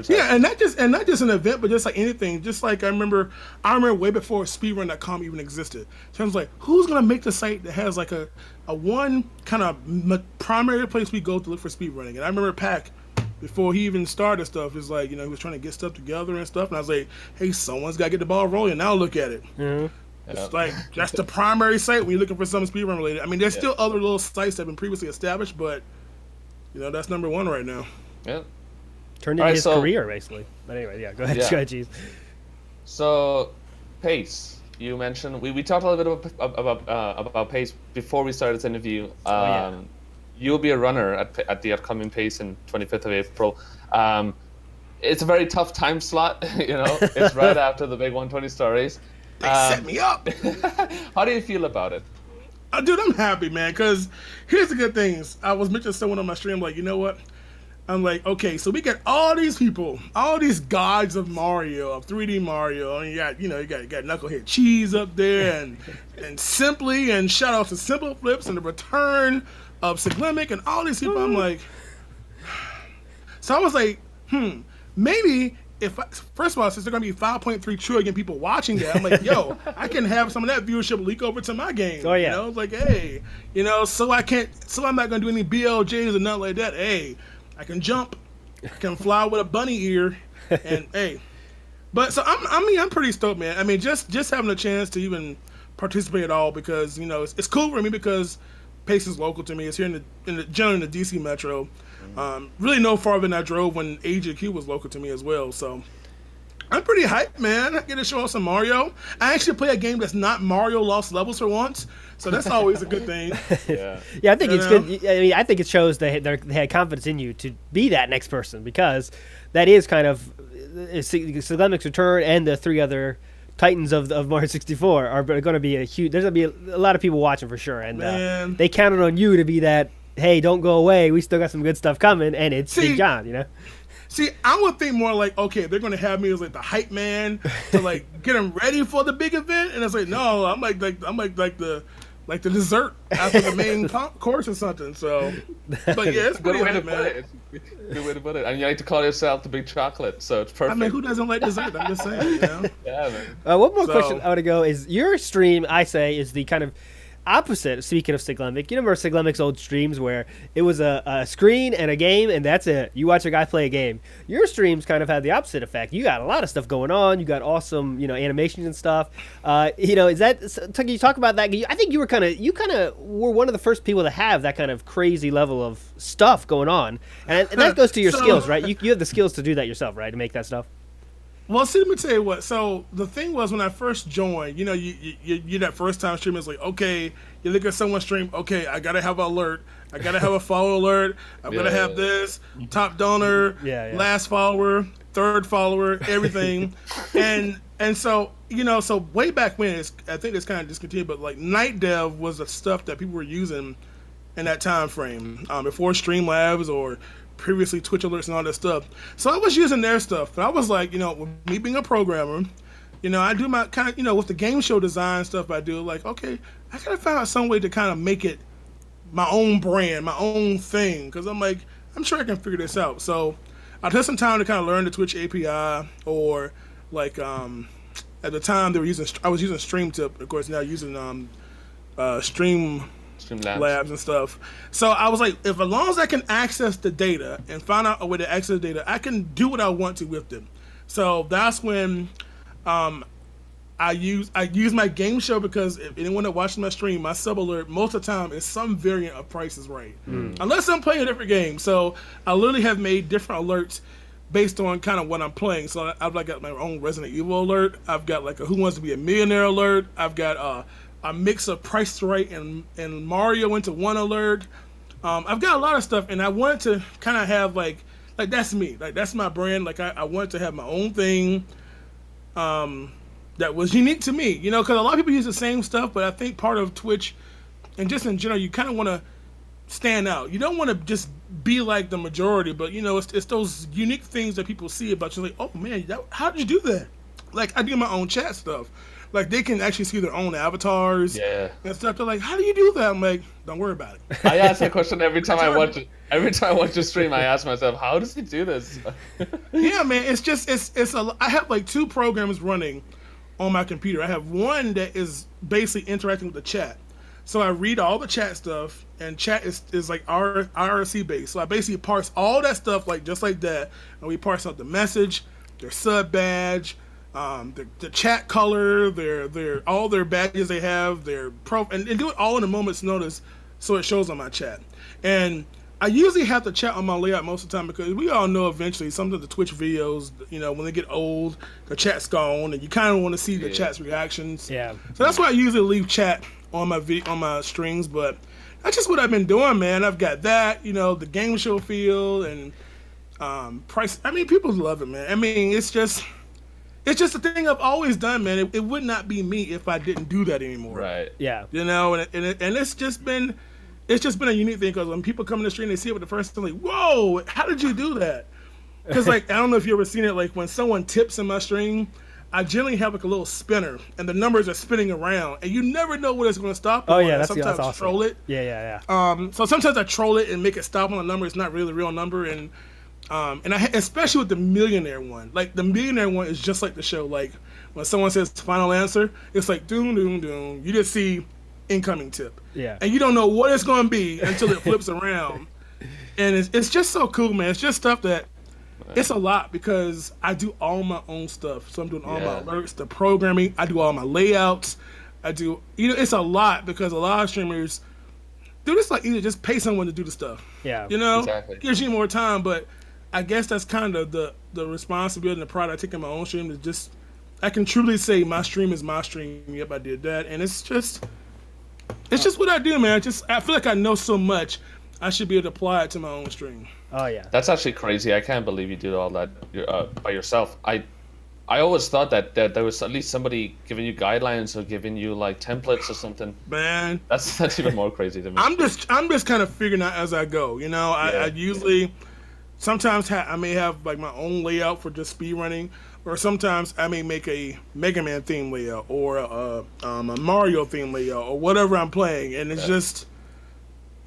Yeah, and not just an event, but just like anything. Just like I remember way before Speedrun.com even existed. So I was like, who's gonna make the site that has like a one kind of primary place we go to look for speedrunning? And I remember Pac, before he even started stuff, is like, he was trying to get stuff together and stuff. And I was like, hey, someone's got to get the ball rolling. Now look at it. Mm-hmm. It's like, that's the primary site when you're looking for something speedrun related. I mean, there's still other little sites that have been previously established, but, that's number one right now. Yeah. Turned into his career, basically. But anyway, yeah, go ahead. Go ahead, Cheese. So, Pace. You mentioned, we talked a little bit about Pace before we started this interview. You'll be a runner at the upcoming Pace in 25th of April. It's a very tough time slot, It's right after the big 120 star race. They set me up. How do you feel about it? Dude, I'm happy, man, because here's the good things. I was mentioning to someone on my stream, like, you know what? I'm like, okay, so we got all these people, all these gods of Mario, of 3D Mario, and you got Knucklehead Cheese up there, and Simply, and shout out to Simple Flips, and the return of Siglemic, and all these people. I'm like, so I was like, maybe first of all, since there are going to be 5.3 trillion people watching that, I'm like, yo, I can have some of that viewership leak over to my game. Oh, yeah. It's like, hey, so I'm not going to do any BLJs or nothing like that. Hey, I can jump, I can fly with a bunny ear, and hey. But so I'm pretty stoked, man. I mean, just having a chance to even participate at all, because, it's cool for me because Pace is local to me. It's here generally in the DC Metro. Really no farther than I drove when AJQ was local to me as well. So I'm pretty hyped, man. I get to show off some Mario. I actually play a game that's not Mario Lost Levels for once, so that's always a good thing. Yeah, I think it's good. I mean, I think it shows they had confidence in you to be that next person, because that is kind of Siglemic's return, and the three other titans of Mario 64 are going to be there's going to be a lot of people watching for sure, and they counted on you to be that, hey, don't go away, we still got some good stuff coming, and it's BigJon, See, I would think more like, okay, they're going to have me as like the hype man to like get them ready for the big event, and it's like, no, I'm like the dessert after the main course or something. So, but yeah, it's pretty hype, man. Good way to put it. And you like to call yourself the big chocolate, so it's perfect. I mean, who doesn't like dessert? I'm just saying, Yeah, man. One more question I want to go is, your stream, I say, is the kind of opposite, speaking of Siglemic. You remember Siglemic's old streams where it was a screen and a game, and that's it. You watch a guy play a game. Your streams kind of had the opposite effect. You got a lot of stuff going on. You got awesome, animations and stuff. Is that? Can you talk about that? I think you kind of were one of the first people to have that kind of crazy level of stuff going on, and that goes to your skills, right? You have the skills to do that yourself, right? To make that stuff. Well, see, let me tell you what. So the thing was, when I first joined, you're that first time streamer. It's like, okay, you look at someone's stream. Okay, I gotta have an alert. I gotta have a follow alert. I'm gonna have this top donor, last follower, third follower, everything, and so so way back when, I think it's kind of discontinued, but like Night Dev was the stuff that people were using in that time frame before Streamlabs or previously Twitch alerts and all that stuff. So I was using their stuff, but I was like, with me being a programmer, I do my kind of, with the game show design stuff I do, like, okay, I gotta find out some way to kind of make it my own brand, my own thing, because I'm like, I'm sure I can figure this out. So I took some time to kind of learn the Twitch API, or like at the time I was using StreamTip, of course, now using Streamlabs and stuff. So I was like, as long as I can access the data and find out a way to access the data, I can do what I want to with them. So that's when I use my game show, because if anyone that watches my stream, my sub alert most of the time is some variant of Price is Right, unless I'm playing a different game. So I literally have made different alerts based on kind of what I'm playing. So I've got my own Resident Evil alert. I've got like a Who Wants to Be a Millionaire alert. I've got a mix of Price is Right and Mario into one alert. I've got a lot of stuff, and I wanted to kind of have like that's me, like that's my brand. Like I wanted to have my own thing that was unique to me, because a lot of people use the same stuff, but I think part of Twitch and just in general, you kind of want to stand out. You don't want to just be like the majority, but it's those unique things that people see about you, like, oh man, how did you do that? Like I do my own chat stuff, Like they can actually see their own avatars and stuff. They're like, how do you do that? I'm like, don't worry about it. I ask that question every time I watch it. Every time I watch a stream, I ask myself, how does he do this? Yeah, man, I have like 2 programs running on my computer. I have one that is basically interacting with the chat. So I read all the chat stuff, and chat is like IRC based. So I basically parse all that stuff like just like that, and we parse out the message, their sub badge, the chat color, their all their badges they have, their and do it all in a moment's notice, so it shows on my chat. And I usually have to chat on my layout most of the time because we all know eventually some of the Twitch videos, when they get old, the chat's gone, and you kind of want to see the chat's reactions. Yeah. So that's why I usually leave chat on my streams, but that's just what I've been doing, man. I've got that, the game show feel and price. I mean, people love it, man. I mean, it's just a thing I've always done, man. It would not be me if I didn't do that anymore. Right. Yeah. And it's just been a unique thing because when people come in the stream, they see it with the first time, like, whoa, how did you do that? Because like I don't know if you ever seen it, like when someone tips in my stream, I generally have like a little spinner, and the numbers are spinning around, and you never know when it's going to stop. Oh yeah, that's sometimes awesome. Troll it. Yeah. So sometimes I troll it and make it stop on a number. It's not really the real number, and especially with the millionaire one. Like the millionaire one is just like the show. Like when someone says final answer, it's like doom doom doom. You just see incoming tip. Yeah. And you don't know what it's going to be until it flips around, and it's just so cool, man. It's just stuff that. It's a lot because I do all my own stuff. So I'm doing all my alerts, the programming. I do all my layouts. I do, it's a lot because a lot of streamers do this like either just pay someone to do the stuff. Yeah. Exactly. Gives you more time, but I guess that's kind of the responsibility and the pride I take in my own stream is just, I can truly say my stream is my stream. Yep, I did that. And it's just what I do, man. I feel like I know so much. I should be able to apply it to my own stream. Oh yeah. That's actually crazy. I can't believe you do all that by yourself. I always thought that there was at least somebody giving you guidelines or giving you like templates or something. Man, that's even more crazy to me. I'm just kind of figuring out as I go. I usually sometimes I may have like my own layout for just speedrunning, or sometimes I may make a Mega Man theme layout or a Mario theme layout or whatever I'm playing, and it's just.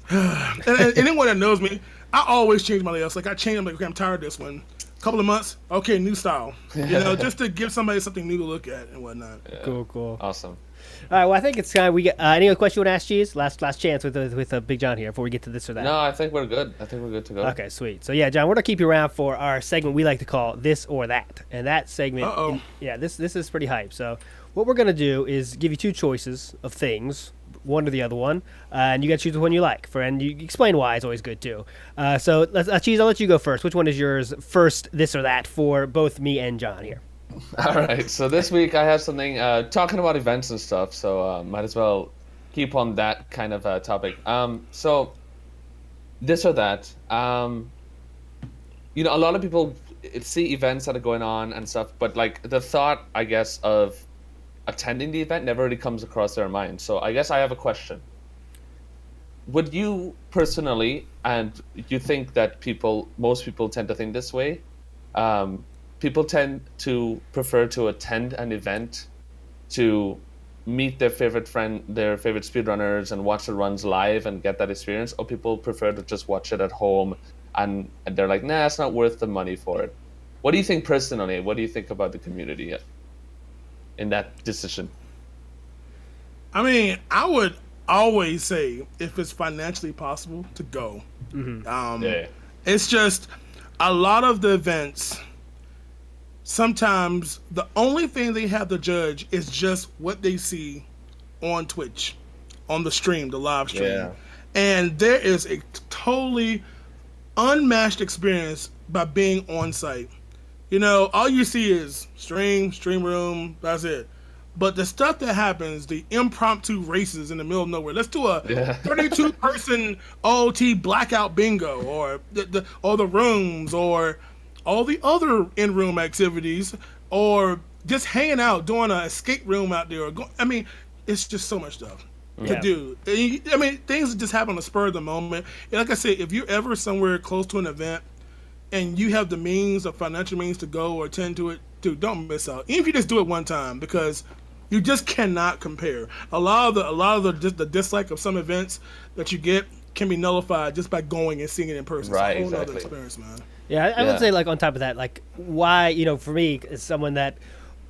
and anyone that knows me, I always change my layouts. Like I change, I'm like, okay, I'm tired of this one. Couple of months, okay, new style. Just to give somebody something new to look at and whatnot. Yeah. Cool. Awesome. All right, well, I think it's time we get any other question you want to ask, Cheese? Last chance with BigJon here before we get to this or that. No, I think we're good. I think we're good to go. Okay, sweet. So yeah, John, we're gonna keep you around for our segment we like to call This or That, and that segment. This is pretty hype. So what we're gonna do is give you 2 choices of things. One or the other one, and you got to choose the one you like. And you explain why. It's always good too. So, Cheese, I'll let you go first. Which one is yours first, this or that, for both me and John here? All right. So this week I have something talking about events and stuff. So might as well keep on that kind of topic. So this or that. A lot of people see events that are going on and stuff, but like the thought, I guess, of attending the event never really comes across their mind. So I guess I have a question. Would you personally, and you think that most people tend to think this way, people tend to prefer to attend an event to meet their favorite friend, their favorite speedrunners, and watch the runs live and get that experience, or people prefer to just watch it at home and they're like, nah, it's not worth the money for it? What do you think personally? What do you think about the community in that decision? I mean, I would always say if it's financially possible to go. It's just a lot of the events, sometimes the only thing they have to judge is just what they see on Twitch, on the stream, the live stream. And there is a totally unmatched experience by being on site. All you see is stream room, that's it. But the stuff that happens, the impromptu races in the middle of nowhere. Let's do a 32-person OT blackout bingo, or the rooms, or all the other in-room activities, or just hanging out, doing an escape room out there. It's just so much stuff to do. Things just happen on the spur of the moment. And like I said, if you're ever somewhere close to an event, and you have the means, of financial means to go or attend to it, dude, don't miss out. Even if you just do it one time, because You just cannot compare. A lot of the dislike of some events that you get can be nullified just by going and seeing it in person. Right, it's a whole exactly. nother experience, man. Yeah, I would say, like, on top of that, like, why, you know, for me, as someone that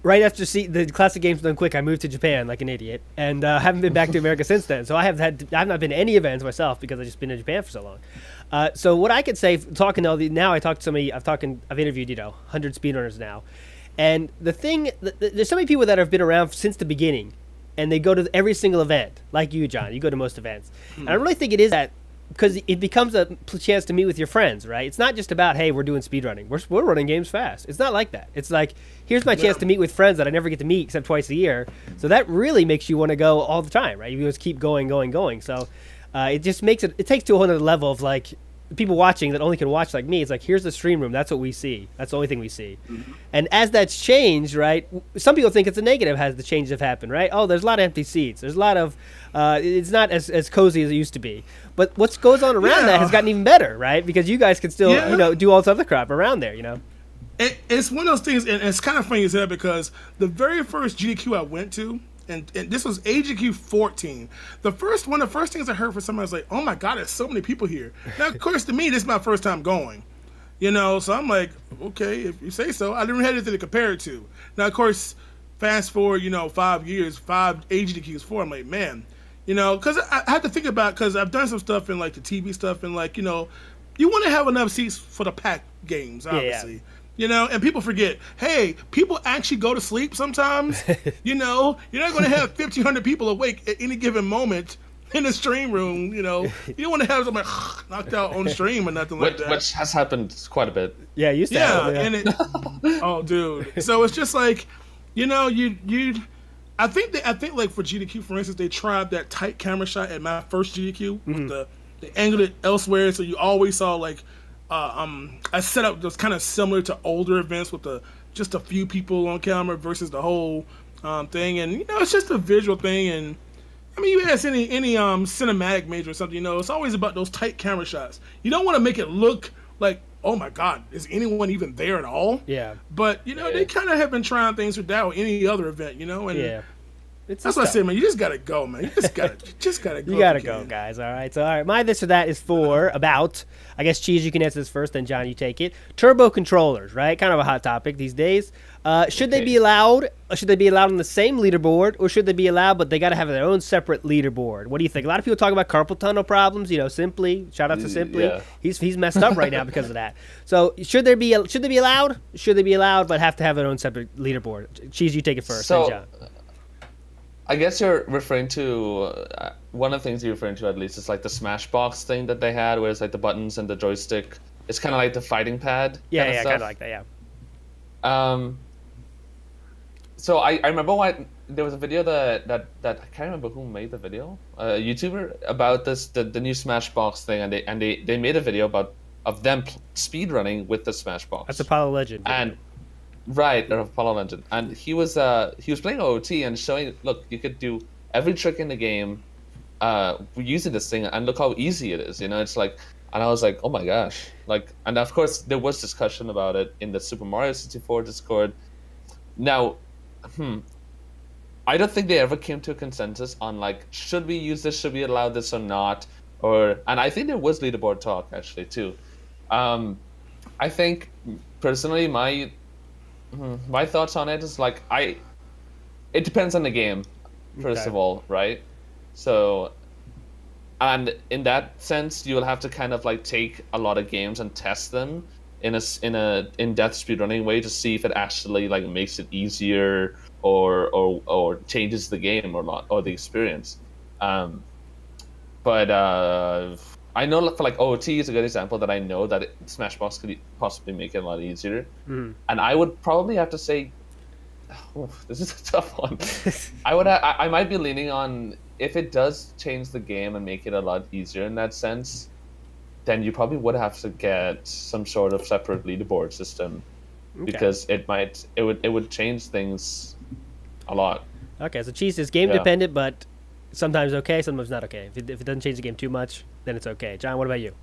right after the classic games done quick, I moved to Japan like an idiot, and haven't been back to America since then. So I've not been to any events myself because I've just been in Japan for so long. So what I could say, talking to now I talk to somebody, I've interviewed 100 speedrunners now, and the thing, there's so many people that have been around since the beginning, and they go to every single event, like you, John. You go to most events, and I really think it is that. Because it becomes a chance to meet with your friends, right? It's not just about, hey, we're doing speedrunning. We're running games fast. It's not like that. It's like, here's my chance to meet with friends that I never get to meet except twice a year. So that really makes you want to go all the time, right? You just keep going. So it just makes it takes to a whole other level of, like, people watching that only can watch like me. It's like, here's the stream room. That's what we see. That's the only thing we see. And as that's changed, right, some people think it's a negative as the changes have happened, right? Oh, there's a lot of empty seats. There's a lot of, it's not as cozy as it used to be. But what goes on around that has gotten even better, right? Because you guys can still, do all this other crap around there, It's one of those things, and it's kind of funny as hell because the very first GDQ I went to, and this was AGQ 14. The first things I heard from somebody was like, "Oh my God, there's so many people here." Now, of course, to me, this is my first time going, So I'm like, okay, if you say so. I didn't have anything to compare it to. Now, of course, fast forward, 5 years, 5 AGQs, 4. I'm like, man, because I had to think about, because I've done some stuff in, like, the TV stuff, and, like, you want to have enough seats for the packed games, obviously. Yeah. And people forget, hey, people actually go to sleep sometimes. You're not going to have 1,500 people awake at any given moment in the stream room. You don't want to have somebody knocked out on streom or nothing like that. Which has happened quite a bit. Yeah, used to happen. And oh, dude. So it's just like, I think like for GDQ, for instance, they tried that tight camera shot at my first GDQ. With they angled it elsewhere, so you always saw, like, a setup that's kind of similar to older events with just a few people on camera versus the whole thing, and it's just a visual thing. And I mean, you ask any cinematic major or something, it's always about those tight camera shots. You don't want to make it look like, oh my God, is anyone even there at all? Yeah. But they kind of have been trying things with that or any other event, and yeah. That's what I say, man. You just gotta go, man. You just gotta go. You gotta go, guys. All right. So, all right. My this or that is for about. I guess, Cheese, you can answer this first, then John, you take it. Turbo controllers, right? Kind of a hot topic these days. Should they be allowed? Should they be allowed on the same leaderboard, or should they be allowed, but they got to have their own separate leaderboard? What do you think? A lot of people talk about carpal tunnel problems. Simply. Shout out to Simply. Yeah. He's messed up right now because of that. So should they be allowed? Should they be allowed, but have to have their own separate leaderboard? Cheese, you take it first, then John. I guess you're referring to one of the things you're referring to, at least, is like the Smashbox thing that they had, where it's like the buttons and the joystick. It's kind of like the fighting pad. Yeah, kind of like that. Yeah. So I remember there was a video that I can't remember who made the video, a YouTuber, about the new Smashbox thing, and they made a video of them speedrunning with the Smashbox. That's Apollo Legend. And right, or Apollo Legend, and he was playing OOT and showing, look, you could do every trick in the game using this thing, and look how easy it is. It's like, and I was like, oh my gosh, like, and of course there was discussion about it in the Super Mario 64 Discord. Now, I don't think they ever came to a consensus on, like, should we use this, should we allow this or not, and I think there was leaderboard talk actually too. I think personally my thoughts on it is, like, it depends on the game, first of all, right? So, and in that sense, you'll have to kind of, like, take a lot of games and test them in a in-depth speedrunning way to see if it actually, like, makes it easier or changes the game or not, or the experience. But I know, for, like, OOT is a good example that I know that Smashbox could possibly make it a lot easier. And I would probably have to say, this is a tough one. I might be leaning on, if it does change the game and make it a lot easier in that sense, then you probably would have to get some sort of separate leaderboard system, because it would change things a lot. Okay, so Cheese is game dependent, but sometimes okay, sometimes not okay. If it doesn't change the game too much, then it's okay. John, what about you?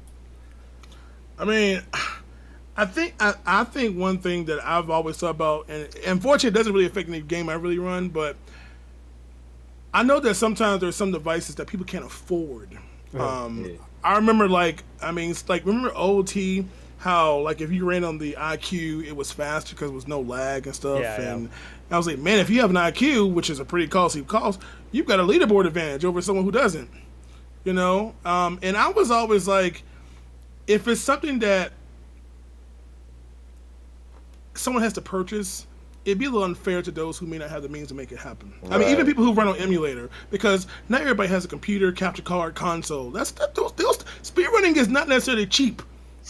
I mean, I think one thing that I've always thought about, and unfortunately it doesn't really affect any game I really run, but I know that sometimes there's some devices that people can't afford. I remember remember OT, how like if you ran on the IQ, it was faster because there was no lag and stuff. And I was like, man, if you have an IQ, which is a pretty costly cost, you've got a leaderboard advantage over someone who doesn't. You know, and I was always like, if it's something that someone has to purchase, it'd be a little unfair to those who may not have the means to make it happen. Right. I mean, even people who run on emulator, because not everybody has a computer, capture card, console. Those speedrunning is not necessarily cheap.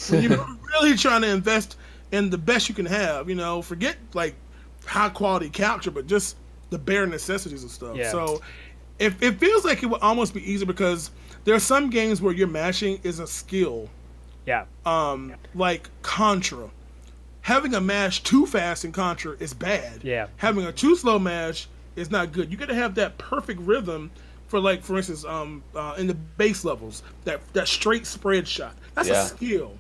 When you're really trying to invest in the best you can have, you know, forget like high quality capture, but just the bare necessities and stuff. Yeah. So it feels like it would almost be easier because there are some games where your mashing is a skill. Yeah. Like Contra. Having a mash too fast in Contra is bad. Yeah. Having a too slow mash is not good. You got to have that perfect rhythm for, like, for instance, in the base levels, that straight spread shot. That's a skill.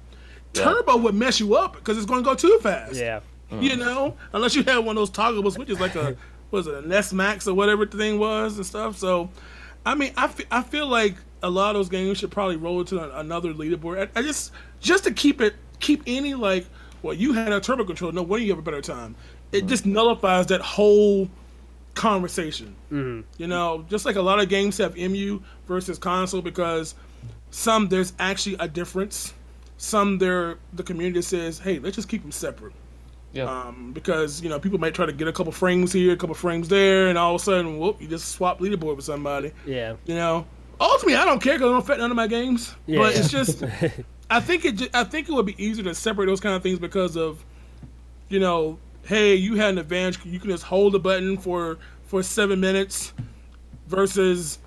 Yeah. Turbo would mess you up because it's going to go too fast. Yeah. You know, unless you have one of those toggleable switches like a NES Max or whatever the thing was and stuff. So, I mean, I feel like a lot of those games should probably roll to another leaderboard. I just to keep any like, well, you had a turbo control, no wonder you have a better time. It just nullifies that whole conversation. You know, just like a lot of games have MU versus console, because some there's actually a difference. Some the community says, hey, let's just keep them separate. Yeah. Because, you know, people might try to get a couple frames here, a couple frames there, and all of a sudden, whoop, you just swap leaderboard with somebody. Yeah. You know, ultimately, I don't care because I don't affect none of my games. Yeah, but it's just, I think it would be easier to separate those kind of things because of, you know, hey, you had an advantage. You can just hold the button for 7 minutes versus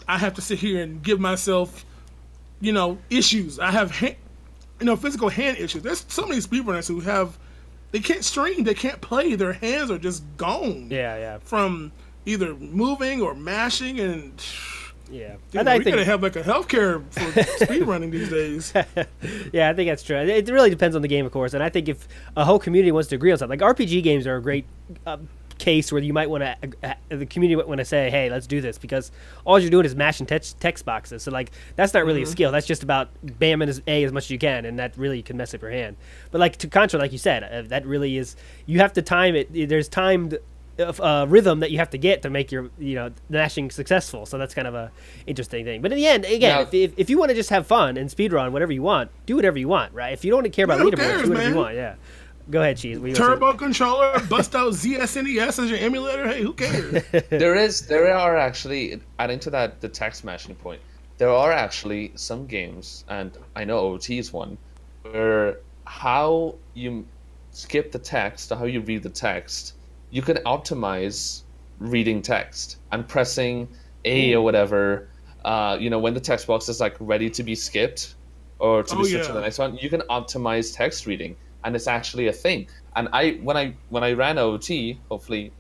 I have to sit here and give myself, you know, issues. I have, physical hand issues. There's so many speedrunners who they can't stream, they can't play. Their hands are just gone. Yeah. From either moving or mashing and. Yeah, dude, we gotta have like a healthcare for speedrunning these days. Yeah, I think that's true. It really depends on the game, of course. And I think if a whole community wants to agree on something, like RPG games are a great case where you might want to, the community might want to say, hey, let's do this, because all you're doing is mashing text boxes. So like that's not really a skill. That's just about bamming A as much as you can, and that really can mess up your hand. But like to Contra, like you said, that really is, you have to time it. There's timed rhythm that you have to get to make your mashing successful. So that's kind of a interesting thing. But in the end, again, if you want to just have fun and speedrun whatever you want, do whatever you want, right? If you don't care about leaderboards, do whatever you want. Yeah. Go ahead, Cheese. Turbo controller, bust out ZSNES as your emulator. Hey, who cares? There are actually, adding to that, the text mashing point, there are actually some games, and I know OT is one, where how you skip the text or how you read the text, you can optimize reading text and pressing A or whatever. When the text box is like ready to be skipped or to be switched to the next one, you can optimize text reading, and it's actually a thing. And when I ran OT, hopefully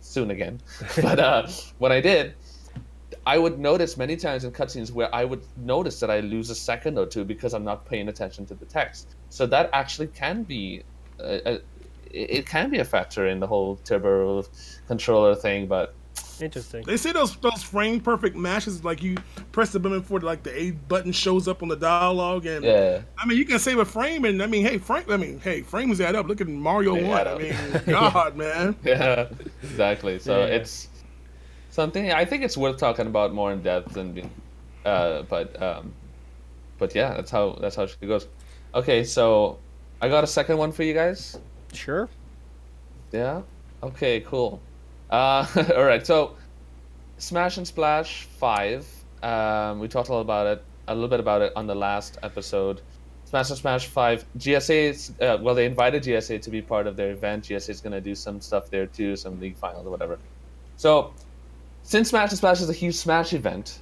soon again, but when I did, I would notice many times in cutscenes where I would notice that I lose a second or two because I'm not paying attention to the text. So that actually can be it can be a factor in the whole turbo controller thing, but interesting. They say those frame perfect mashes, like you press the button for like the A button shows up on the dialogue, and I mean you can save a frame, and I mean frames add up. Look at Mario 1. I mean, God, man. Yeah, exactly. So it's something I think it's worth talking about more in depth, and but yeah, that's how it goes. Okay, so I got a second one for you guys. Sure. Yeah. Okay. Cool. All right. So, Smash and Splash 5. We talked a little bit about it on the last episode. Smash and Splash 5. GSA. They invited GSA to be part of their event. GSA is going to do some stuff there too, some league finals or whatever. So, since Smash and Splash is a huge Smash event,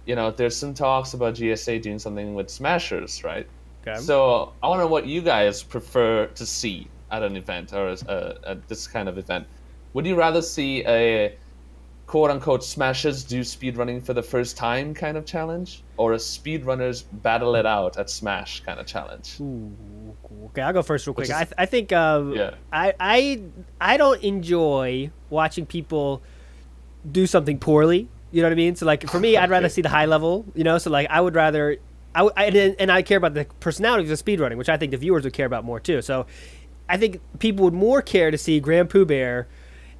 there's some talks about GSA doing something with Smashers, right? Okay. So I wonder what you guys prefer to see at an event or at this kind of event. Would you rather see a quote-unquote Smashers do speedrunning for the first time kind of challenge, or a speedrunners battle it out at Smash kind of challenge? Ooh, okay, I'll go first real quick. I think I don't enjoy watching people do something poorly. You know what I mean? So like for me, I'd rather see the high level. You know, so like I would rather. And I care about the personalities of speedrunning, which I think the viewers would care about more too. So I think people would more care to see Grand Pooh Bear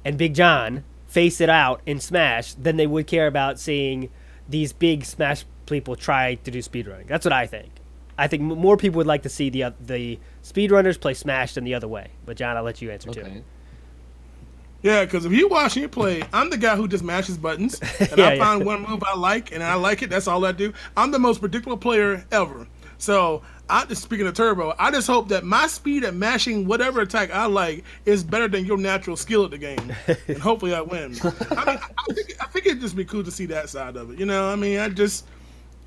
and BigJon face it out in Smash than they would care about seeing these big Smash people try to do speedrunning. That's what I think. I think more people would like to see the speedrunners play Smash than the other way. But John, I'll let you answer too. Yeah, because if you watch me play, I'm the guy who just mashes buttons, and I find one move I like, and I like it. That's all I do. I'm the most predictable player ever. So, speaking of Turbo, I just hope that my speed at mashing whatever attack I like is better than your natural skill at the game, and hopefully I win. I mean, I think it'd just be cool to see that side of it. You know, I mean,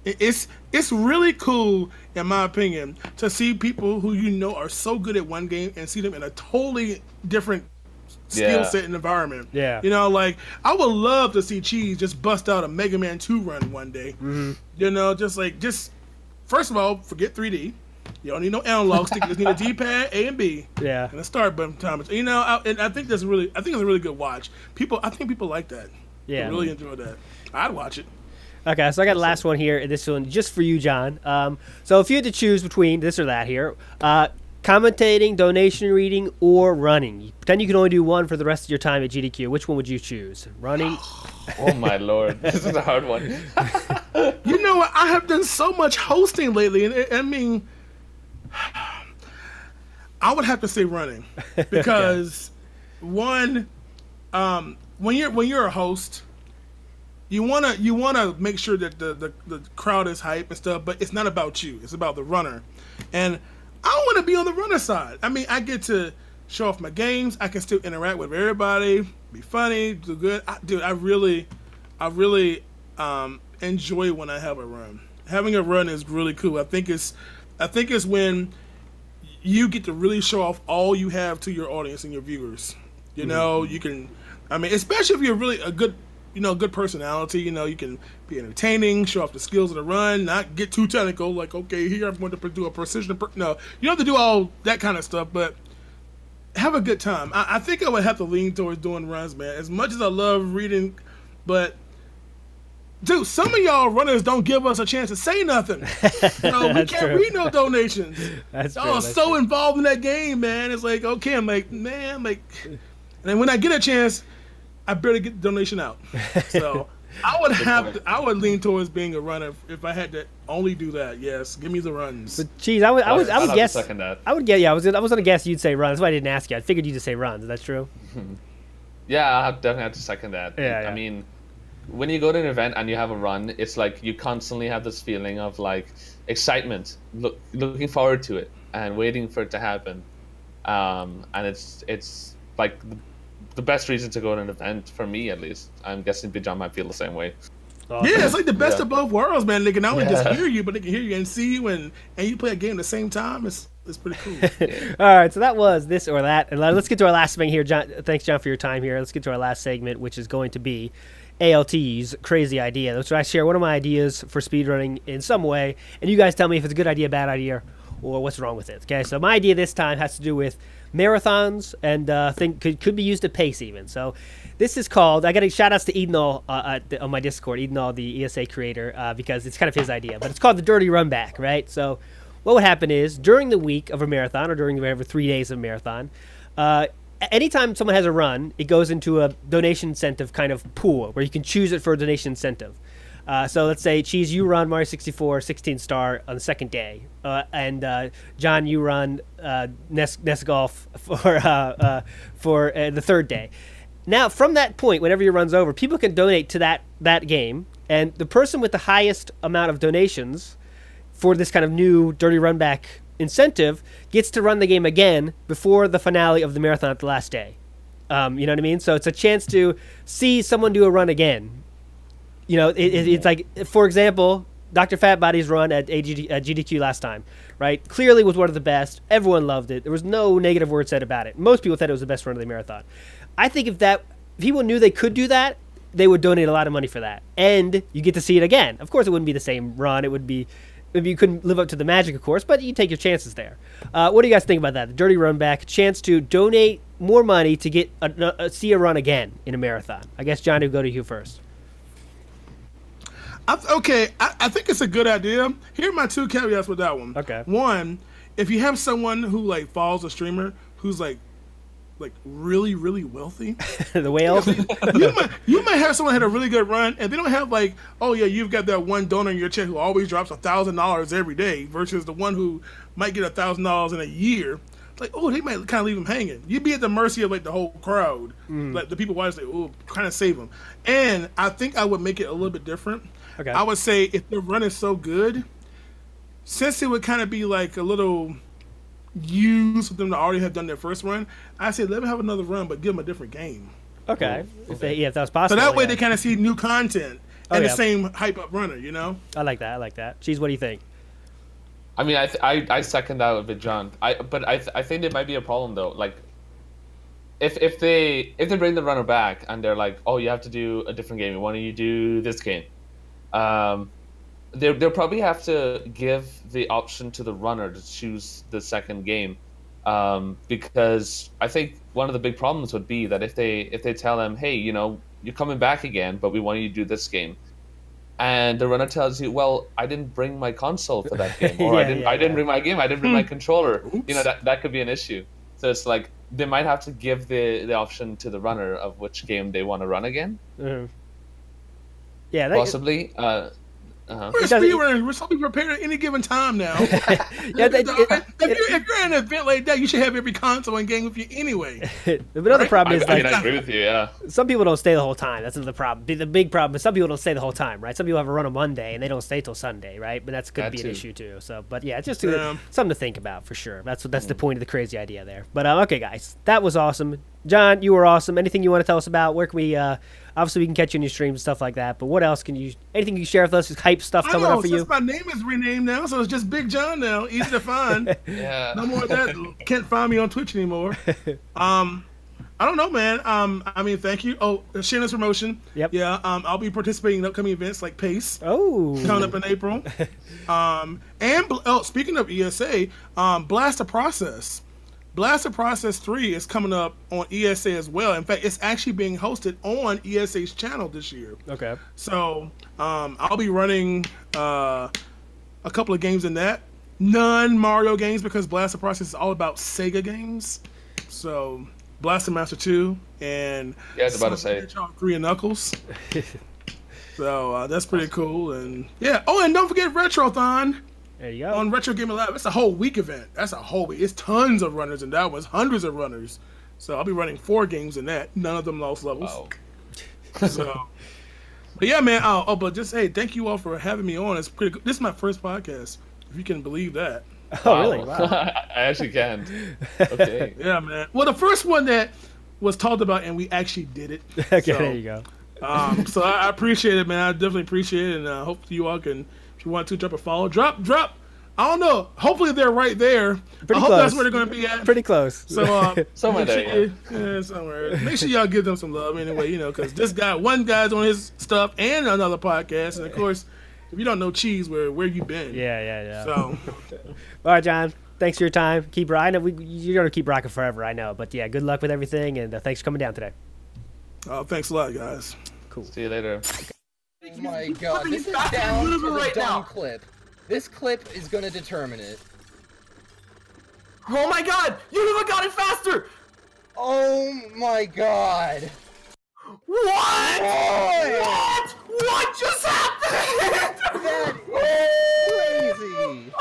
it's really cool, in my opinion, to see people who you know are so good at one game and see them in a totally different skill set and environment. Yeah. You know, like, I would love to see Cheese just bust out a Mega Man 2 run one day. You know, just first of all, forget 3D. You don't need no analog stick. You just need a D-pad, A and B. Yeah. And a start button time. You know, and I think it's a really good watch. I think people like that. Yeah. I really enjoy that. I'd watch it. Okay, so I got the last one here. This one just for you, John. So if you had to choose between this or that here, commentating, donation reading, or running. Pretend you can only do one for the rest of your time at GDQ. Which one would you choose? Running? Oh, my Lord. This is a hard one. You know what? I have done so much hosting lately. And I mean, I would have to say running. Because, one, when you're a host, you wanna make sure that the crowd is hype and stuff, but it's not about you. It's about the runner. And I want to be on the runner side. I mean, I get to show off my games. I can still interact with everybody, be funny, do good. I really enjoy when I have a run. Having a run is really cool. I think it's when you get to really show off all you have to your audience and your viewers. You know, you can. I mean, especially if you're really a good personality, you know, you can be entertaining, show off the skills of the run, not get too technical, like, okay, here I'm going to do a precision. No, you don't have to do all that kind of stuff, but have a good time. I think I would have to lean towards doing runs, man. As much as I love reading, but, dude, some of y'all runners don't give us a chance to say nothing. You know, we can't read no donations. Y'all are so involved in that game, man. It's like, okay, I'm like, man, like, and then when I get a chance, I better get the donation out. So I would lean towards being a runner if I had to only do that. Yes, give me the runs. But geez, I would guess. I would get. Yeah, I was gonna guess you'd say runs. That's why I didn't ask you. I figured you'd just say runs. Is that true? Yeah, I definitely have to second that. Yeah. I mean, when you go to an event and you have a run, it's like you constantly have this feeling of like excitement, looking forward to it and waiting for it to happen. And it's like the best reason to go to an event, for me at least. I'm guessing BigJon might feel the same way. Yeah, it's like the best of both worlds, man. They can not only just hear you, but they can hear you and see you, and you play a game at the same time. It's pretty cool. All right, so that was this or that. And let's get to our last thing here. John, thanks, John, for your time here. Let's get to our last segment, which is going to be ALT's crazy idea. That's where I share one of my ideas for speedrunning in some way, and you guys tell me if it's a good idea, bad idea, or what's wrong with it. Okay, so my idea this time has to do with marathons and could be used to pace even. So this is called, I got to shout outs to Edenall on my Discord, Edenall, the ESA creator, because it's kind of his idea, but it's called the Dirty Run Back, right? So what would happen is during the week of a marathon, or during whatever 3 days of a marathon, anytime someone has a run, it goes into a donation incentive kind of pool where you can choose it for a donation incentive. So let's say, Cheese, you run Mario 64 16-star on the second day, and John, you run NES Golf for the third day. Now, from that point, whenever your run's over, people can donate to that game, and the person with the highest amount of donations for this kind of new Dirty Run Back incentive gets to run the game again before the finale of the marathon at the last day. You know what I mean? So it's a chance to see someone do a run again. You know, it's like, for example, Dr. Fatbody's run at GDQ last time, right? Clearly was one of the best. Everyone loved it. There was no negative word said about it. Most people thought it was the best run of the marathon. I think if people knew they could do that, they would donate a lot of money for that. And you get to see it again. Of course, it wouldn't be the same run. It would be, maybe you couldn't live up to the magic, of course, but you take your chances there. What do you guys think about that? The Dirty Run Back, chance to donate more money to get see a run again in a marathon? I guess John will go to you first. I think it's a good idea. Here are my 2 caveats with that one. Okay. One, if you have someone who like follows a streamer who's like really, really wealthy, The whale. you might have someone had a really good run, and they don't have like, oh yeah, you've got that one donor in your check who always drops $1,000 every day, versus the one who might get $1,000 in a year. Like, oh, they might kind of leave them hanging. You'd be at the mercy of like the whole crowd, like the people watching, like, oh, kind of save them. And I think I would make it a little bit different. Okay. I would say if the run is so good, since it would kind of be like a little used for them to already have done their first run, I say let them have another run, but give them a different game. Okay. If that was possible. So that way yeah. they kind of see new content and the same hype up runner, you know? I like that. Cheese, what do you think? I mean, I second that with BigJon. But I think there might be a problem though. Like, if they bring the runner back and they're like, oh, you have to do a different game. Why don't you do this game? They'll probably have to give the option to the runner to choose the second game, because I think one of the big problems would be that if they tell them, hey, you know, you're coming back again, but we want you to do this game, and the runner tells you, well, I didn't bring my console for that game, or I didn't bring my game, I didn't bring my controller. Oops. You know, that could be an issue. So it's like they might have to give the option to the runner of which game they want to run again. Mm-hmm. Yeah, Possibly. We're speedrunners. We're supposed to be prepared at any given time now. If you're in an event like that, you should have every console and game with you anyway. The other problem is, I agree with you. Yeah. Some people don't stay the whole time. That's the problem. The big problem is some people don't stay the whole time, right? Some people have a run on Monday and they don't stay till Sunday, right? But that's could be an issue too. So, but yeah, it's just something to think about for sure. That's the point of the crazy idea there. But okay, guys, that was awesome. John, you were awesome. Anything you want to tell us about? Where can we? Obviously, we can catch you in your streams and stuff like that. But what else can you? Anything you can share with us? Is hype stuff coming up for you? My name is renamed now, so it's just BigJon now. Easy to find. Yeah. No more of that. Can't find me on Twitch anymore. I don't know, man. I mean, thank you. Oh, shameless promotion. Yep. Yeah. I'll be participating in upcoming events like Pace. Oh. Coming up in April. And speaking of ESA, Blast the Process. Blast the Process 3 is coming up on ESA as well. In fact, it's actually being hosted on ESA's channel this year. Okay. So I'll be running a couple of games in that. None Mario games, because Blast the Process is all about Sega games. So Blaster Master 2 and I was about to say 3 and Knuckles. So that's pretty cool. And yeah. Oh, and don't forget Retrothon. There you go. On Retro Gaming Lab. It's a whole week event. That's a whole week. It's tons of runners in that one. Hundreds of runners. So I'll be running 4 games in that. None of them lost levels. Wow. So, but yeah, man. But just, hey, thank you all for having me on. It's pretty good. This is my first podcast, if you can believe that. Oh, really? Wow. I actually can't. Okay. Yeah, man. Well, the first one that was talked about, and we actually did it. Okay, there you go. So I appreciate it, man. I definitely appreciate it, and I hope you all can, if you want to, drop a follow. Drop. I don't know. Hopefully they're right there. I hope that's where they're going to be at. Pretty close. So somewhere there. Yeah, somewhere. Make sure y'all give them some love anyway, because one guy's on his stuff and another podcast, and of course, if you don't know Cheese, where you been? Yeah. So, all right, John. Thanks for your time. Keep riding. You're gonna keep rocking forever, I know. But yeah, good luck with everything, and thanks for coming down today. Thanks a lot, guys. Cool. See you later. Oh my god, this is down to the dumb clip. This clip is gonna determine it. Oh my god! You got it faster! Oh my god. What? What? What just happened? That is crazy.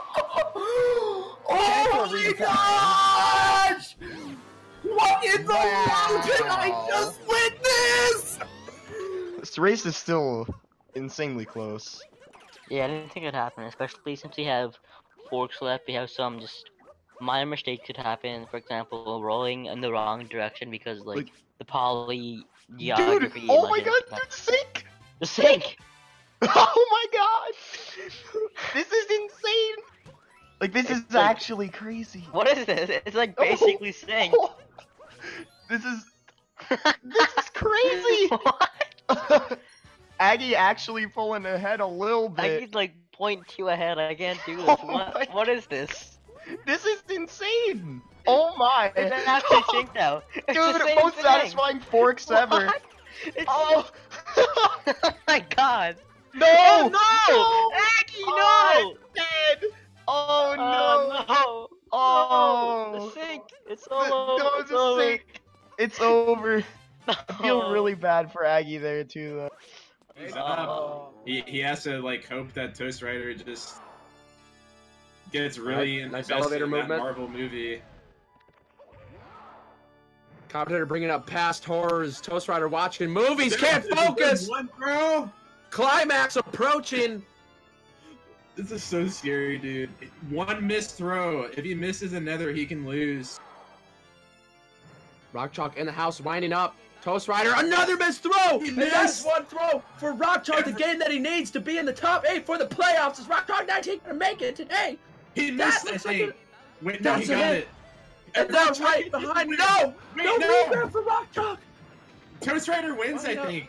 Oh my gosh! What in the world did I just witness? This race is still insanely close. Yeah, I didn't think it'd happen, especially since we have forks left. We have some just minor mistakes could happen. For example, rolling in the wrong direction because like the poly geography. Dude, oh my god, dude, sink! The sink! Oh my god! This is insane! Like, this is actually crazy. What is this? It's like basically sink. This is crazy! What? Aggie actually pulling ahead a little bit. Aggie's like 0.2 ahead. I can't do this. Oh What is this? This is insane! Oh my! It's actually synced now. It's Dude, the the same most thing. satisfying forks ever. What? It's... Oh! Oh my god! No! Oh, no! Aggie, Oh, no! it's dead! Oh no! No! Oh! No! The sink! It's all over! No, It's the over! sink. It's over. I feel No. really bad for Aggie there too, though. He has to like hope that Toast Rider just gets really nice invested elevator in movement. that Marvel movie. Commentator bringing up past horrors. Toast Rider watching movies. Can't focus. One throw. Climax approaching. This is so scary, dude. One missed throw. If he misses another, he can lose. Rock Chalk in the house winding up. Toast Rider, another missed throw! And that's one throw for Rock Chalk, the game that he needs to be in the top 8 for the playoffs. Is Rock Chalk 19 going to make it today? He missed, I think. Wait, no, he That's got it. it. And that's right behind. No! Wait, No rebound for Rock Chalk! Toast Rider wins, I think.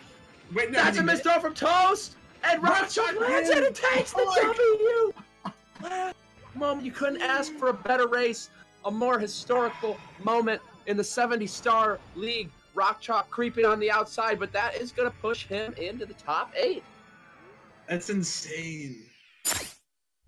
Wait, no, That's a missed throw from Toast! And Rock Chalk lands it and takes the W! Moment, you couldn't ask for a better race, a more historical moment in the 70-star league. Rock Chalk creeping on the outside, but that is going to push him into the top 8. That's insane.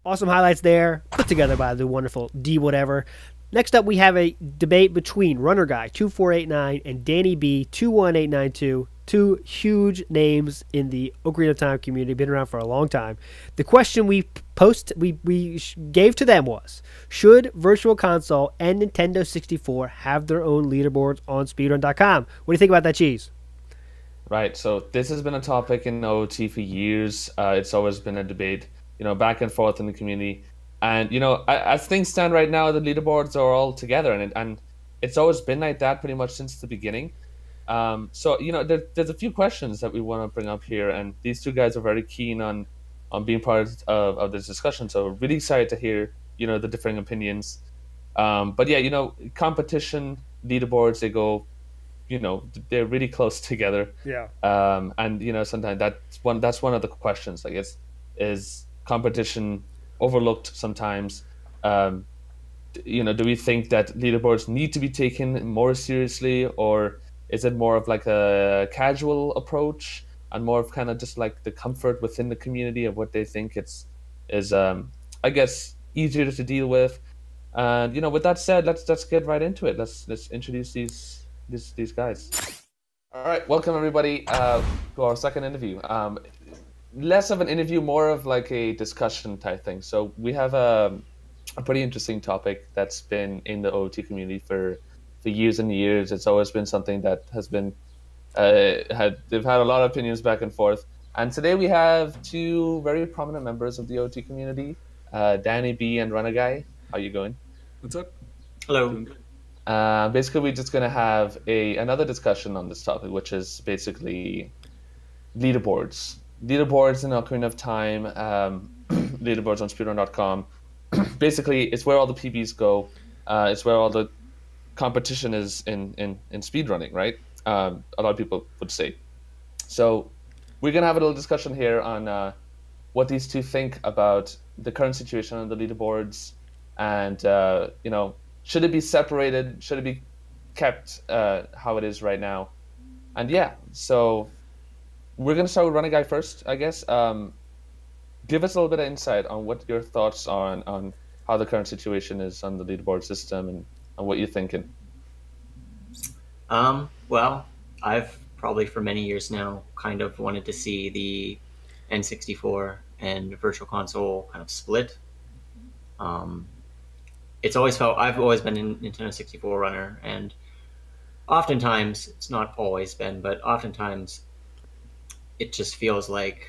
Awesome highlights there, put together by the wonderful D whatever. Next up, we have a debate between Runnerguy2489 and dannyb21892, two huge names in the Ocarina of Time community, been around for a long time. The question we gave to them was, should Virtual Console and Nintendo 64 have their own leaderboards on speedrun.com? What do you think about that, Cheese? Right, so this has been a topic in OOT for years. It's always been a debate, back and forth in the community. And, as things stand right now, the leaderboards are all together, and it's always been like that pretty much since the beginning. So, there's a few questions that we want to bring up here, and these two guys are very keen on being part of this discussion. So really excited to hear, the differing opinions. But yeah, competition leaderboards, they go, they're really close together. Yeah. And, sometimes that's one of the questions, like, is competition overlooked sometimes? Do we think that leaderboards need to be taken more seriously, or is it more of like a casual approach and more of kind of just like the comfort within the community of what they think is I guess easier to deal with? And with that said, let's get right into it. Let's introduce these guys. All right, welcome everybody to our second interview. Less of an interview, more of like a discussion type thing. So we have a pretty interesting topic that's been in the OOT community for years and years. It's always been something that has been they've had a lot of opinions back and forth. And today we have two very prominent members of the OOT community, Danny B and Runnerguy. How you going? What's up? Hello. Basically, we're just gonna have another discussion on this topic, which is basically leaderboards. Leaderboards in Ocarina of Time, leaderboards on speedrun.com. Basically, it's where all the PBs go. It's where all the competition is in speedrunning, right? A lot of people would say. So we're going to have a little discussion here on what these two think about the current situation on the leaderboards. And, should it be separated? Should it be kept how it is right now? And yeah, so we're going to start with Runnerguy first, I guess. Give us a little bit of insight on what your thoughts are on how the current situation is on the leaderboard system and what you're thinking. Well, I've probably for many years now kind of wanted to see the N64 and Virtual Console kind of split. It's always felt, I've always been a Nintendo 64 runner, and oftentimes, it's not always been, but oftentimes it just feels like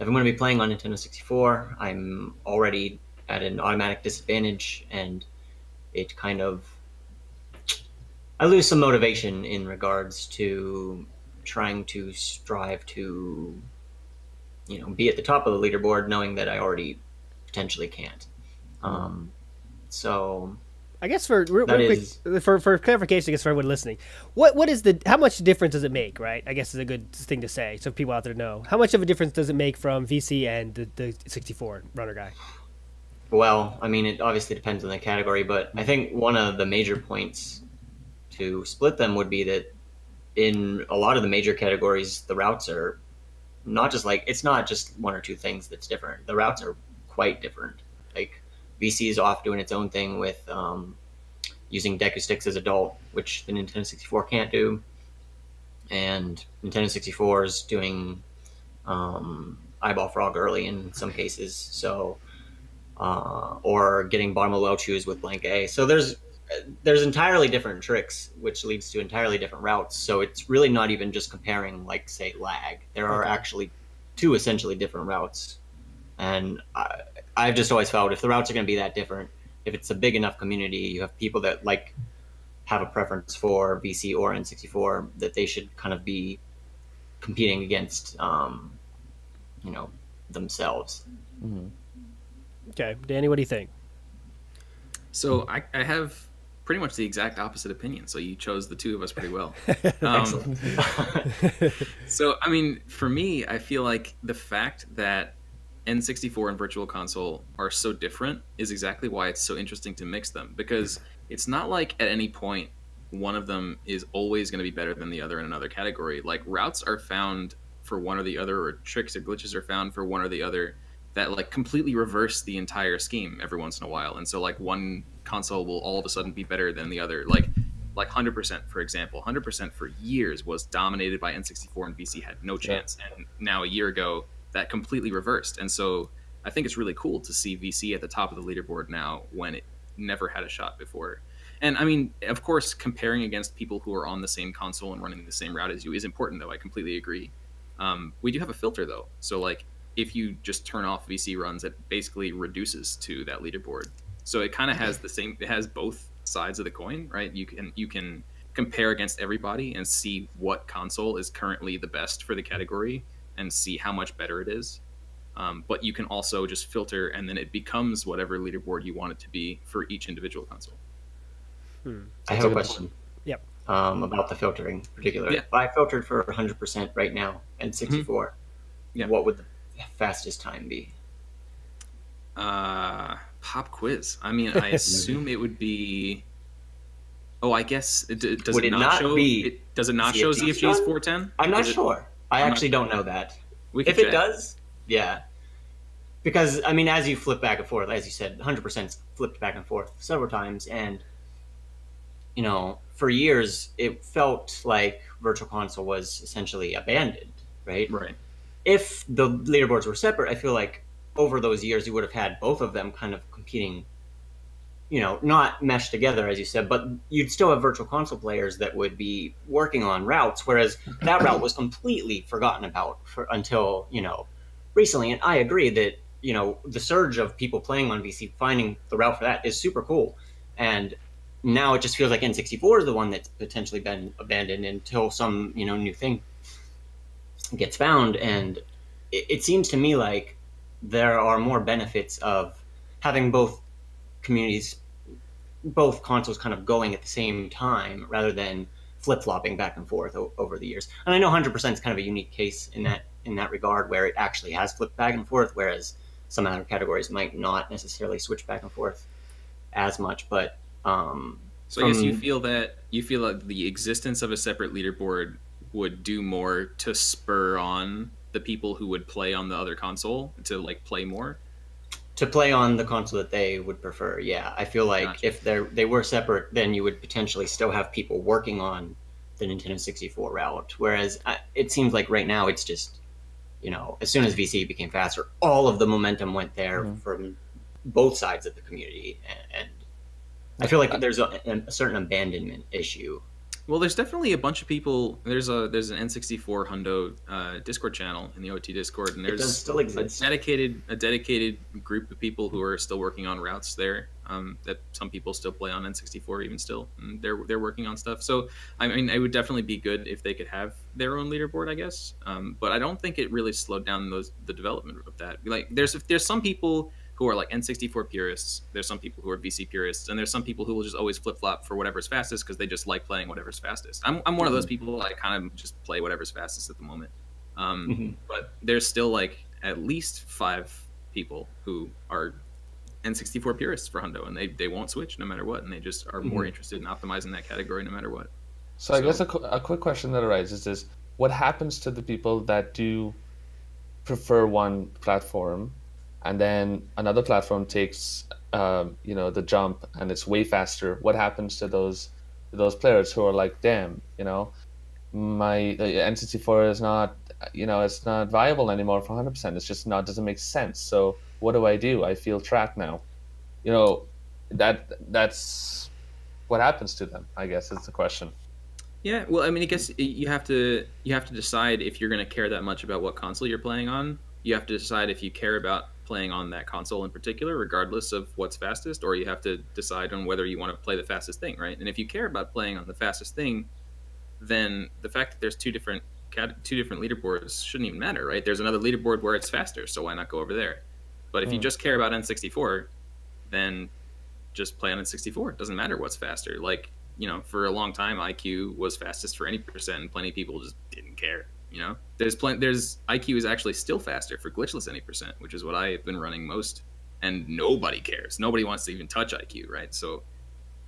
if I'm going to be playing on Nintendo 64, I'm already at an automatic disadvantage, and it kind of, I lose some motivation in regards to trying to strive to, be at the top of the leaderboard, knowing that I already potentially can't. So I guess for clarification, I guess for everyone listening, what is how much difference does it make, right? I guess is a good thing to say, so people out there know. How much of a difference does it make from VC and the 64 Runnerguy? Well, I mean, it obviously depends on the category, but I think one of the major points to split them would be that in a lot of the major categories, the routes are not just like, it's not just one or two things that's different. The routes are quite different. Like VC is off doing its own thing with using Deku Sticks as adult, which the Nintendo 64 can't do. And Nintendo 64 is doing Eyeball Frog early in some cases. So, or getting bottom of low choose with blank A. So there's entirely different tricks, which leads to entirely different routes. So it's really not even just comparing, like, say, lag. There are actually two essentially different routes. And I've just always felt if the routes are going to be that different, if it's a big enough community, you have people that like have a preference for VC or N64, that they should kind of be competing against, you know, themselves. Mm-hmm. Okay, Danny, what do you think? So I have pretty much the exact opposite opinion. So you chose the two of us pretty well. So, I mean, for me, I feel like the fact that N64 and Virtual Console are so different is exactly why it's so interesting to mix them, because it's not like at any point one of them is always going to be better than the other in another category. Like, routes are found for one or the other, or tricks or glitches are found for one or the other, that like completely reverse the entire scheme every once in a while. And so like one console will all of a sudden be better than the other. Like 100%, for example, 100% for years was dominated by N64 and VC had no chance. Yeah. And now a year ago, that completely reversed. And so I think it's really cool to see VC at the top of the leaderboard now when it never had a shot before. And I mean, of course, comparing against people who are on the same console and running the same route as you is important, though. I completely agree. We do have a filter, though. So like, if you just turn off VC runs, it basically reduces to that leaderboard. So it kind of has the same, it has both sides of the coin, right? You can compare against everybody and see what console is currently the best for the category and see how much better it is. But you can also just filter, and then it becomes whatever leaderboard you want it to be for each individual console. I have a question. Yep. About the filtering in particular. Yeah. If I filtered for 100% right now and 64, what would the fastest time be? Pop quiz. I mean, I assume it would be. Oh, I guess does it not show ZFG's 410? I'm not sure. I actually don't know that. If it does, yeah. Because I mean, as you flip back and forth, as you said, 100% flipped back and forth several times, and you know, for years it felt like Virtual Console was essentially abandoned, right? Right. If the leaderboards were separate, I feel like over those years you would have had both of them kind of competing, you know, not meshed together, as you said, but you'd still have Virtual Console players that would be working on routes, whereas that route was completely forgotten about until, you know, recently. And I agree that, you know, the surge of people playing on VC, finding the route for that is super cool. And now it just feels like N64 is the one that's potentially been abandoned until some, you know, new thing gets found. And it seems to me like there are more benefits of having both communities, both consoles kind of going at the same time rather than flip-flopping back and forth over the years. And I know 100% is kind of a unique case in that regard, where it actually has flipped back and forth, whereas some other categories might not necessarily switch back and forth as much. But so I guess you feel like the existence of a separate leaderboard would do more to spur on the people who would play on the other console to like play more? To play on the console that they would prefer, yeah. I feel like if they were separate, then you would potentially still have people working on the Nintendo 64 route. Whereas it seems like right now it's just, you know, as soon as VC became faster, all of the momentum went there from both sides of the community. And I feel like there's a certain abandonment issue. Well, there's definitely a bunch of people. There's an N64 Hundo Discord channel in the OT Discord, and there's still exists. a dedicated group of people who are still working on routes there. That some people still play on N64 even still, and they're working on stuff. So I mean, it would definitely be good if they could have their own leaderboard, I guess. But I don't think it really slowed down the development of that. Like there's some people who are like N64 purists, there's some people who are VC purists, and there's some people who will just always flip-flop for whatever's fastest because they just like playing whatever's fastest. I'm one of those people. I kind of just play whatever's fastest at the moment. But there's still like at least 5 people who are N64 purists for Hundo, and they won't switch no matter what, and they just are more interested in optimizing that category no matter what. So I guess a quick question that arises is, what happens to the people that do prefer one platform, and then another platform takes the jump and it's way faster? What happens to those players who are like, damn, my N64 is not, it's not viable anymore for 100%. It's just doesn't make sense. So what do? I feel trapped now. That's what happens to them, I guess, is the question. Yeah, well, I mean, I guess you have to decide if you're going to care that much about what console you're playing on. You have to decide if you care about playing on that console in particular, regardless of what's fastest, or you have to decide on whether you want to play the fastest thing, right? And if you care about playing on the fastest thing, then the fact that there's two different leaderboards shouldn't even matter, right? There's another leaderboard where it's faster, so why not go over there? But if you just care about N64, then just play on N64. It doesn't matter what's faster. Like, for a long time, IQ was fastest for any percent, and plenty of people just didn't care. There's IQ is actually still faster for glitchless any percent, which is what I have been running most, and nobody cares. Nobody wants to even touch IQ, right? So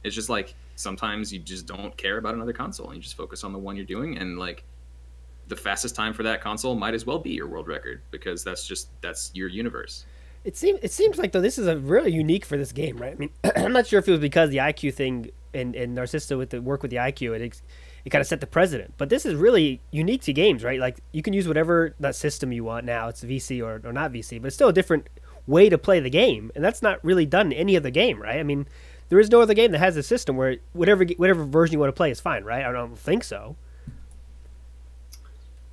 it's just like sometimes you just don't care about another console, and you just focus on the one you're doing, and like the fastest time for that console might as well be your world record, because that's your universe. It seems like, though, this is a really unique for this game, right? I mean, I'm not sure if it was because the IQ thing and Narcissa with the work with the IQ, it kind of set the precedent. But this is really unique to games, right? Like, you can use whatever that system you want now. It's VC or not VC, but it's still a different way to play the game, and that's not really done in any other game, right? I mean, there is no other game that has a system where whatever version you want to play is fine, right? I don't think so.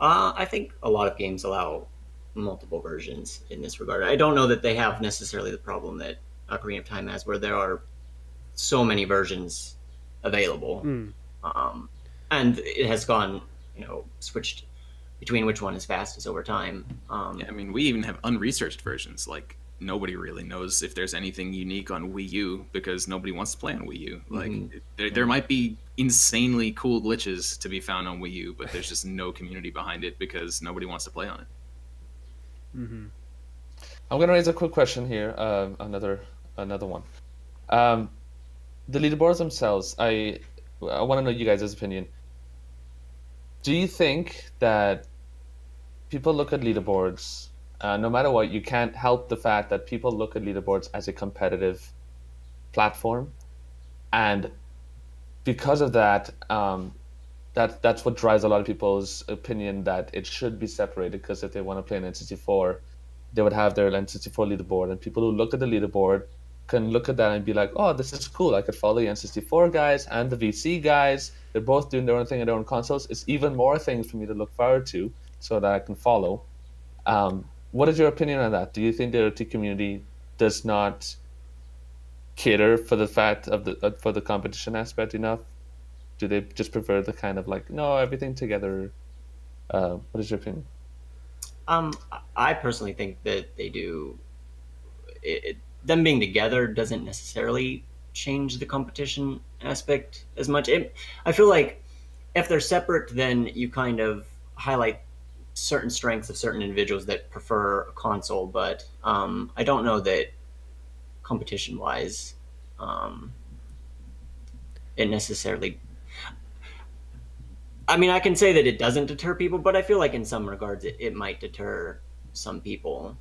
I think a lot of games allow multiple versions in this regard. I don't know that they have necessarily the problem that Ocarina of Time has, where there are so many versions available, and it has gone, switched between which one is fastest over time. Yeah, I mean, we even have unresearched versions. Like, nobody really knows if there's anything unique on Wii U, because nobody wants to play on Wii U. Like, there might be insanely cool glitches to be found on Wii U, but there's just no community behind it because nobody wants to play on it. I'm going to raise a quick question here. Another one. The leaderboards themselves. I want to know you guys' opinion. Do you think that people look at leaderboards, no matter what, you can't help the fact that people look at leaderboards as a competitive platform, and because of that, that's what drives a lot of people's opinion that it should be separated, because if they want to play an N64, they would have their N64 leaderboard, and people who look at the leaderboard can look at that and be like, oh, this is cool. I could follow the N64 guys and the VC guys. They're both doing their own thing on their own consoles. It's even more things for me to look forward to so that I can follow. What is your opinion on that? Do you think the OT community does not cater for the fact of for the competition aspect enough? Do they just prefer the kind of like, no, everything together? What is your opinion? I personally think that they do. Them being together doesn't necessarily change the competition aspect as much. I feel like if they're separate, then you kind of highlight certain strengths of certain individuals that prefer a console, but I don't know that competition-wise it necessarily... I mean, I can say that it doesn't deter people, but I feel like in some regards it might deter some people.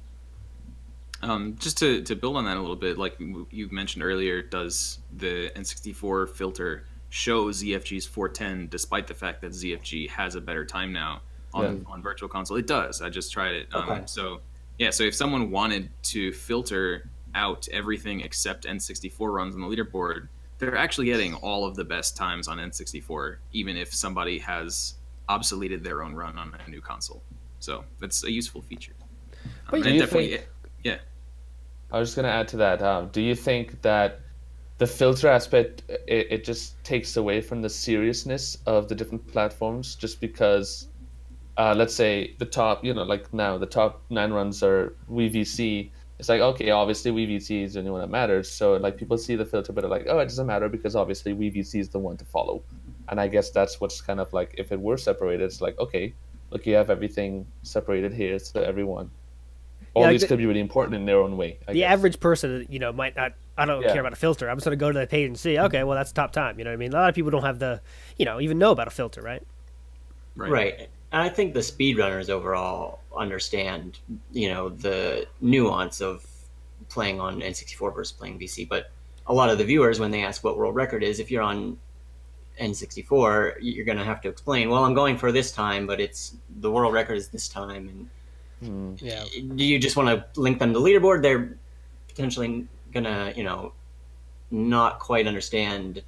Just to build on that a little bit, like you mentioned earlier, does the N64 filter show ZFG's 410 despite the fact that ZFG has a better time now on Virtual Console? It does. I just tried it. Okay. So if someone wanted to filter out everything except N64 runs on the leaderboard, they're actually getting all of the best times on N64, even if somebody has obsoleted their own run on a new console. So that's a useful feature. But and definitely, yeah. I was just going to add to that. Do you think that the filter aspect, it just takes away from the seriousness of the different platforms, just because, let's say the top, like now the top 9 runs are WVC. It's like, okay, obviously WVC is the only one that matters. So like people see the filter, but they're like, oh, it doesn't matter because obviously WVC is the one to follow. And I guess that's what's kind of like, if it were separated, it's like, okay, look, you have everything separated here, so everyone. all like these could be really important in their own way. I the guess. average person, might not. I don't care about a filter. I'm just gonna go to the page and see. Okay, well that's top time. You know what I mean? A lot of people don't have the, even know about a filter, right? Right. And I think the speedrunners overall understand, the nuance of playing on N64 versus playing VC. But a lot of the viewers, when they ask what world record is, if you're on N64, you're going to have to explain, well, I'm going for this time, but the world record is this time. And do you just want to link them to leaderboard? They're potentially going to, not quite understand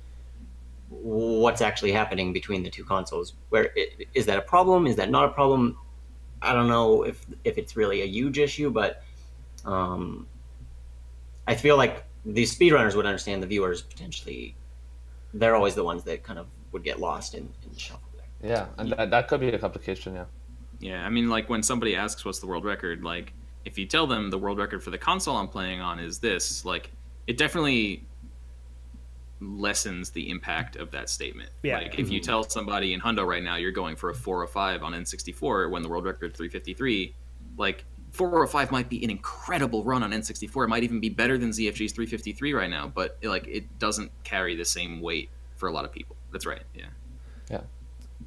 what's actually happening between the two consoles. Is that a problem? Is that not a problem? I don't know if it's really a huge issue, but I feel like these speedrunners would understand. The viewers potentially, they're always the ones that kind of would get lost in the shuffle there. Yeah, and that could be a complication. Yeah, I mean, like when somebody asks what's the world record, like if you tell them the world record for the console I'm playing on is this, like it definitely lessens the impact of that statement. Yeah. Like if you tell somebody in Hundo right now you're going for a 405 on N64 when the world record is 353, like 405 might be an incredible run on N64. It might even be better than ZFG's 353 right now, but it doesn't carry the same weight for a lot of people. That's right. Yeah.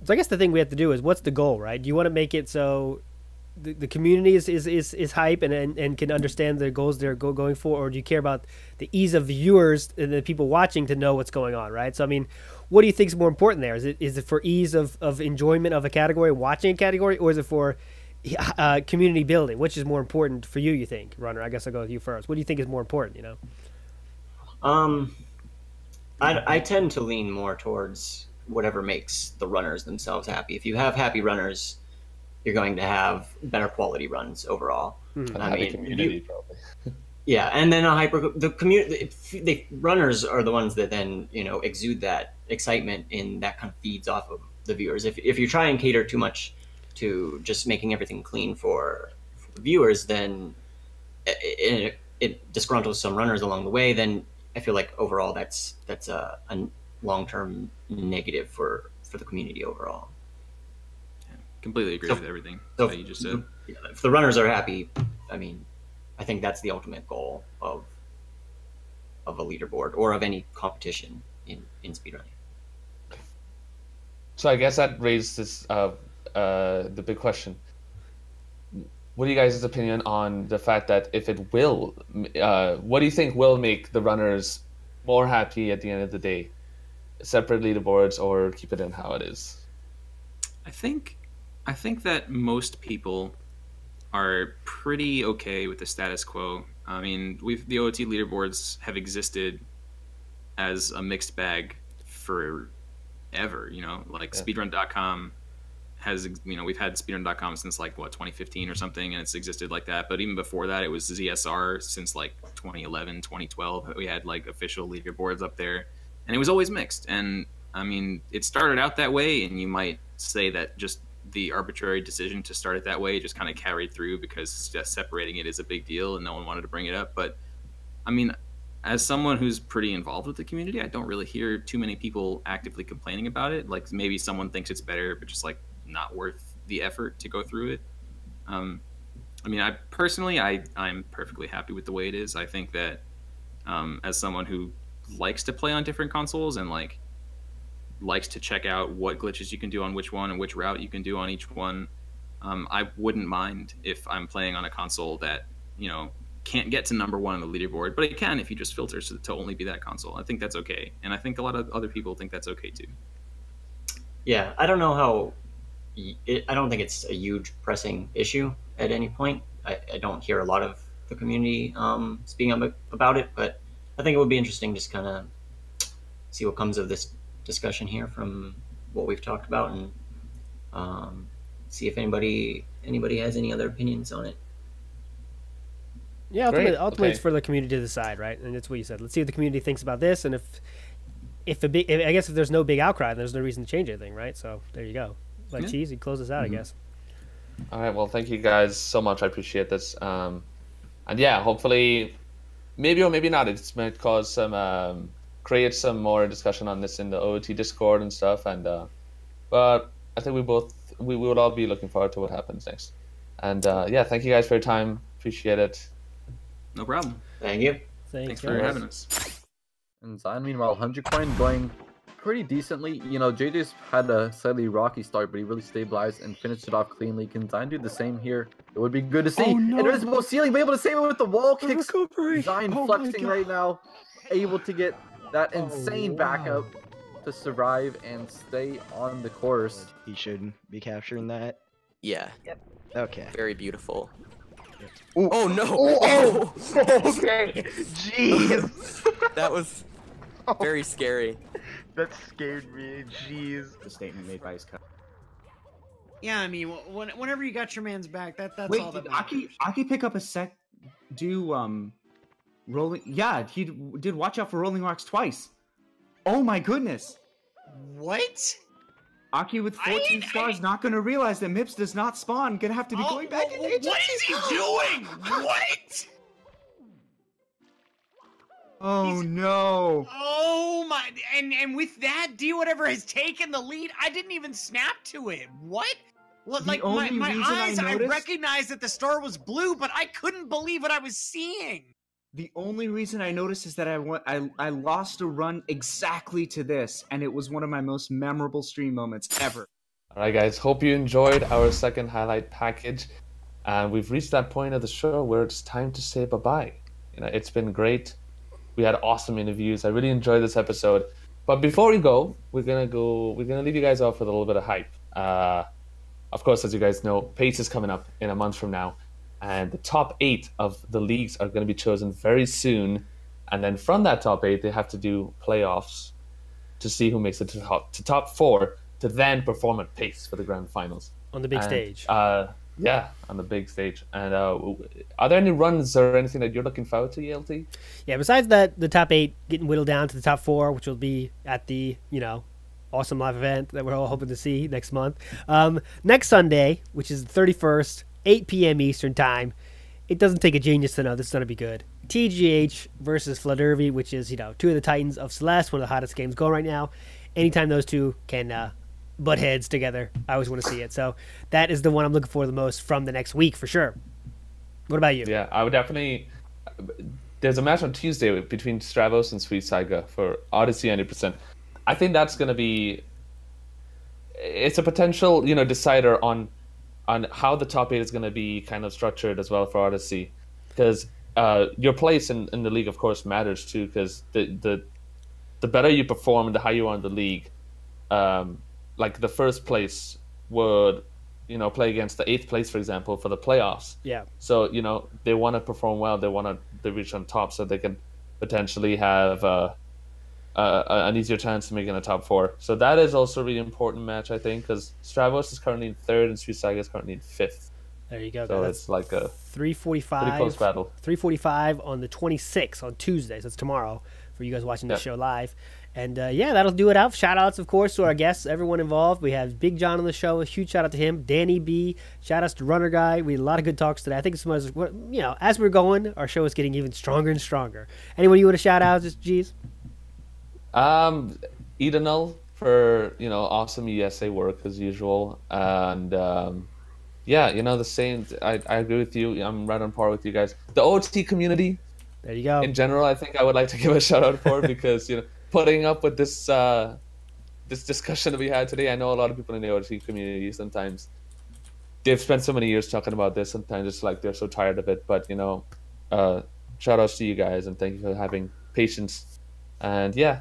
So I guess the thing we have to do is, what's the goal, right? Do you want to make it so the community is hype and can understand the goals they're going for, or do you care about the ease of viewers and the people watching to know what's going on, right? So I mean, what do you think is more important there? Is it for ease of enjoyment of a category, watching a category, or is it for community building? Which is more important for you think, Runner? I guess I'll go with you first. What do you think is more important? I tend to lean more towards whatever makes the runners themselves happy. If you have happy runners, you're going to have better quality runs overall. A happy community, probably. Yeah, and then the community, the runners are the ones that then exude that excitement, and that kind of feeds off of the viewers. If you try and cater too much to just making everything clean for the viewers, then it disgruntles some runners along the way. Then I feel like overall that's a long-term negative for the community overall. Completely agree with everything that you just said. If the runners are happy, I mean, I think that's the ultimate goal of a leaderboard or of any competition in speedrunning. So I guess that raises the big question. What are you guys' opinion on the fact that if it will, what do you think will make the runners more happy at the end of the day? Separate leaderboards or keep it in how it is? I think that most people are pretty okay with the status quo. I mean, the OOT leaderboards have existed as a mixed bag forever. Speedrun.com has, we've had Speedrun.com since 2015 or something, and it's existed like that. But even before that, it was ZSR since 2011, 2012. We had official leaderboards up there, and it was always mixed. And I mean, it started out that way, and you might say that just the arbitrary decision to start it that way just kind of carried through because just separating it is a big deal and no one wanted to bring it up. But I mean, as someone who's pretty involved with the community, I don't really hear too many people actively complaining about it. Maybe someone thinks it's better, but just not worth the effort to go through it. I mean, I'm perfectly happy with the way it is. I think that as someone who likes to play on different consoles and likes to check out what glitches you can do on which one and which route you can do on each one, I wouldn't mind if I'm playing on a console that can't get to number one on the leaderboard, but it can if you just filter to only be that console. I think that's okay, and I think a lot of other people think that's okay too. Yeah, I don't know how. I don't think it's a huge pressing issue at any point. I don't hear a lot of the community speaking up about it, but I think it would be interesting just kind of see what comes of this discussion here from what we've talked about, and see if anybody has any other opinions on it. Yeah, ultimately it's for the community to decide, right? And that's what you said. Let's see what the community thinks about this, and if there's no big outcry, then there's no reason to change anything, right? So there you go. Cheese, you close us out, I guess. All right, well, thank you guys so much. I appreciate this. And yeah, hopefully, maybe or maybe not, it might cause some create some more discussion on this in the OOT Discord and stuff. And but I think we will all be looking forward to what happens next. And yeah, thank you guys for your time. Appreciate it. No problem. Thank you. Thanks for having us. And Zion, meanwhile, 100 coin going pretty decently. You know, JJ's had a slightly rocky start, but he really stabilized and finished it off cleanly. Can Zion do the same here? It would be good to see. Oh, no. Invisible ceiling, be able to save it with the wall kicks. Recovery. Zion Oh, my flexing God. right now, able to get that insane backup to survive and stay on the course. He should be capturing that. Yeah. Yep. Okay. Very beautiful. Ooh. Oh no! Oh! Okay. Jeez. That was very scary. That scared me. Jeez. The statement made by his coach. Yeah, I mean, whenever you got your man's back, that's Wait, all that did matters. Aki pick up a sec? Rolling? Yeah, he did. Watch out for rolling rocks twice. Oh my goodness! What? Aki with 14 stars not gonna realize that Mips does not spawn. Gonna have to be going back in agents. What is he doing? What? Oh no! Oh my! And with that, do whatever has taken the lead. I didn't even snap to it. What? Well, The like only my reason eyes, I I noticed- recognized that the star was blue, but I couldn't believe what I was seeing. The only reason I noticed is that I lost a run exactly to this, and it was one of my most memorable stream moments ever. All right, guys. Hope you enjoyed our second highlight package. And we've reached that point of the show where it's time to say bye-bye. You know, it's been great. We had awesome interviews. I really enjoyed this episode. But before we go, we're gonna leave you guys off with a little bit of hype. Of course, as you guys know, PACE is coming up in a month from now. And the top 8 of the leagues are going to be chosen very soon. And then from that top 8, they have to do playoffs to see who makes it to top 4 to then perform at PACE for the grand finals. On the big stage. Yeah, on the big stage. And are there any runs or anything that you're looking forward to, ELT? Yeah, besides that, the top 8 getting whittled down to the top 4, which will be at the, awesome live event that we're all hoping to see next month. Next Sunday, which is the 31st, 8 p.m. Eastern Time. It doesn't take a genius to know this is going to be good. TGH versus Fledervy, which is, two of the titans of Celeste, one of the hottest games going right now. Anytime those two can butt heads together, I always want to see it. So that is the one I'm looking for the most from the next week, for sure. What about you? Yeah, I would definitely... There's a match on Tuesday between Stravos and Sweet Saiga for Odyssey 100%. I think that's going to be... It's a potential, decider on how the top 8 is going to be kind of structured as well for Odyssey, because your place in the league, of course, matters too. Because the better you perform and the higher you are in the league, like the first place would play against the 8th place, for example, for the playoffs. Yeah. So they want to perform well. They want to reach on top so they can potentially have an easier chance to make in the top 4. So that is also a really important match, I think, because Stravos is currently in 3rd and Sweet Saiga is currently in 5th. There you go. So That's it's like a 3:45. pretty close battle. 3:45 on the 26th on Tuesday. So it's tomorrow for you guys watching the show live. And that'll do it out. Shout outs, of course, to our guests, everyone involved. We have BigJon on the show. A huge shout out to him. Danny B. Shout outs to Runner Guy. We had a lot of good talks today. I think it's as we're going, our show is getting even stronger and stronger. Anyone you want to shout out, just G's? Edenal for awesome ESA work as usual, and the same. I agree with you. I'm right on par with you guys. The OT community. There you go. In general, I think I would like to give a shout out for because putting up with this this discussion that we had today. I know a lot of people in the OT community sometimes they've spent so many years talking about this. Sometimes it's like they're so tired of it. But shout outs to you guys and thank you for having patience. And yeah.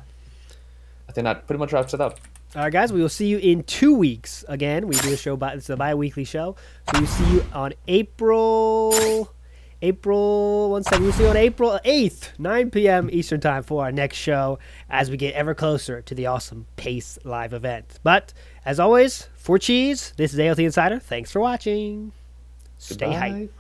I think that pretty much wraps it up. All right, guys, we will see you in 2 weeks. Again, we do a show, it's a bi-weekly show. So we'll see you on April 8th, 9 p.m. Eastern Time for our next show as we get ever closer to the awesome PACE live event. But, as always, for Cheese, this is ALTInsider. Thanks for watching. Stay hype.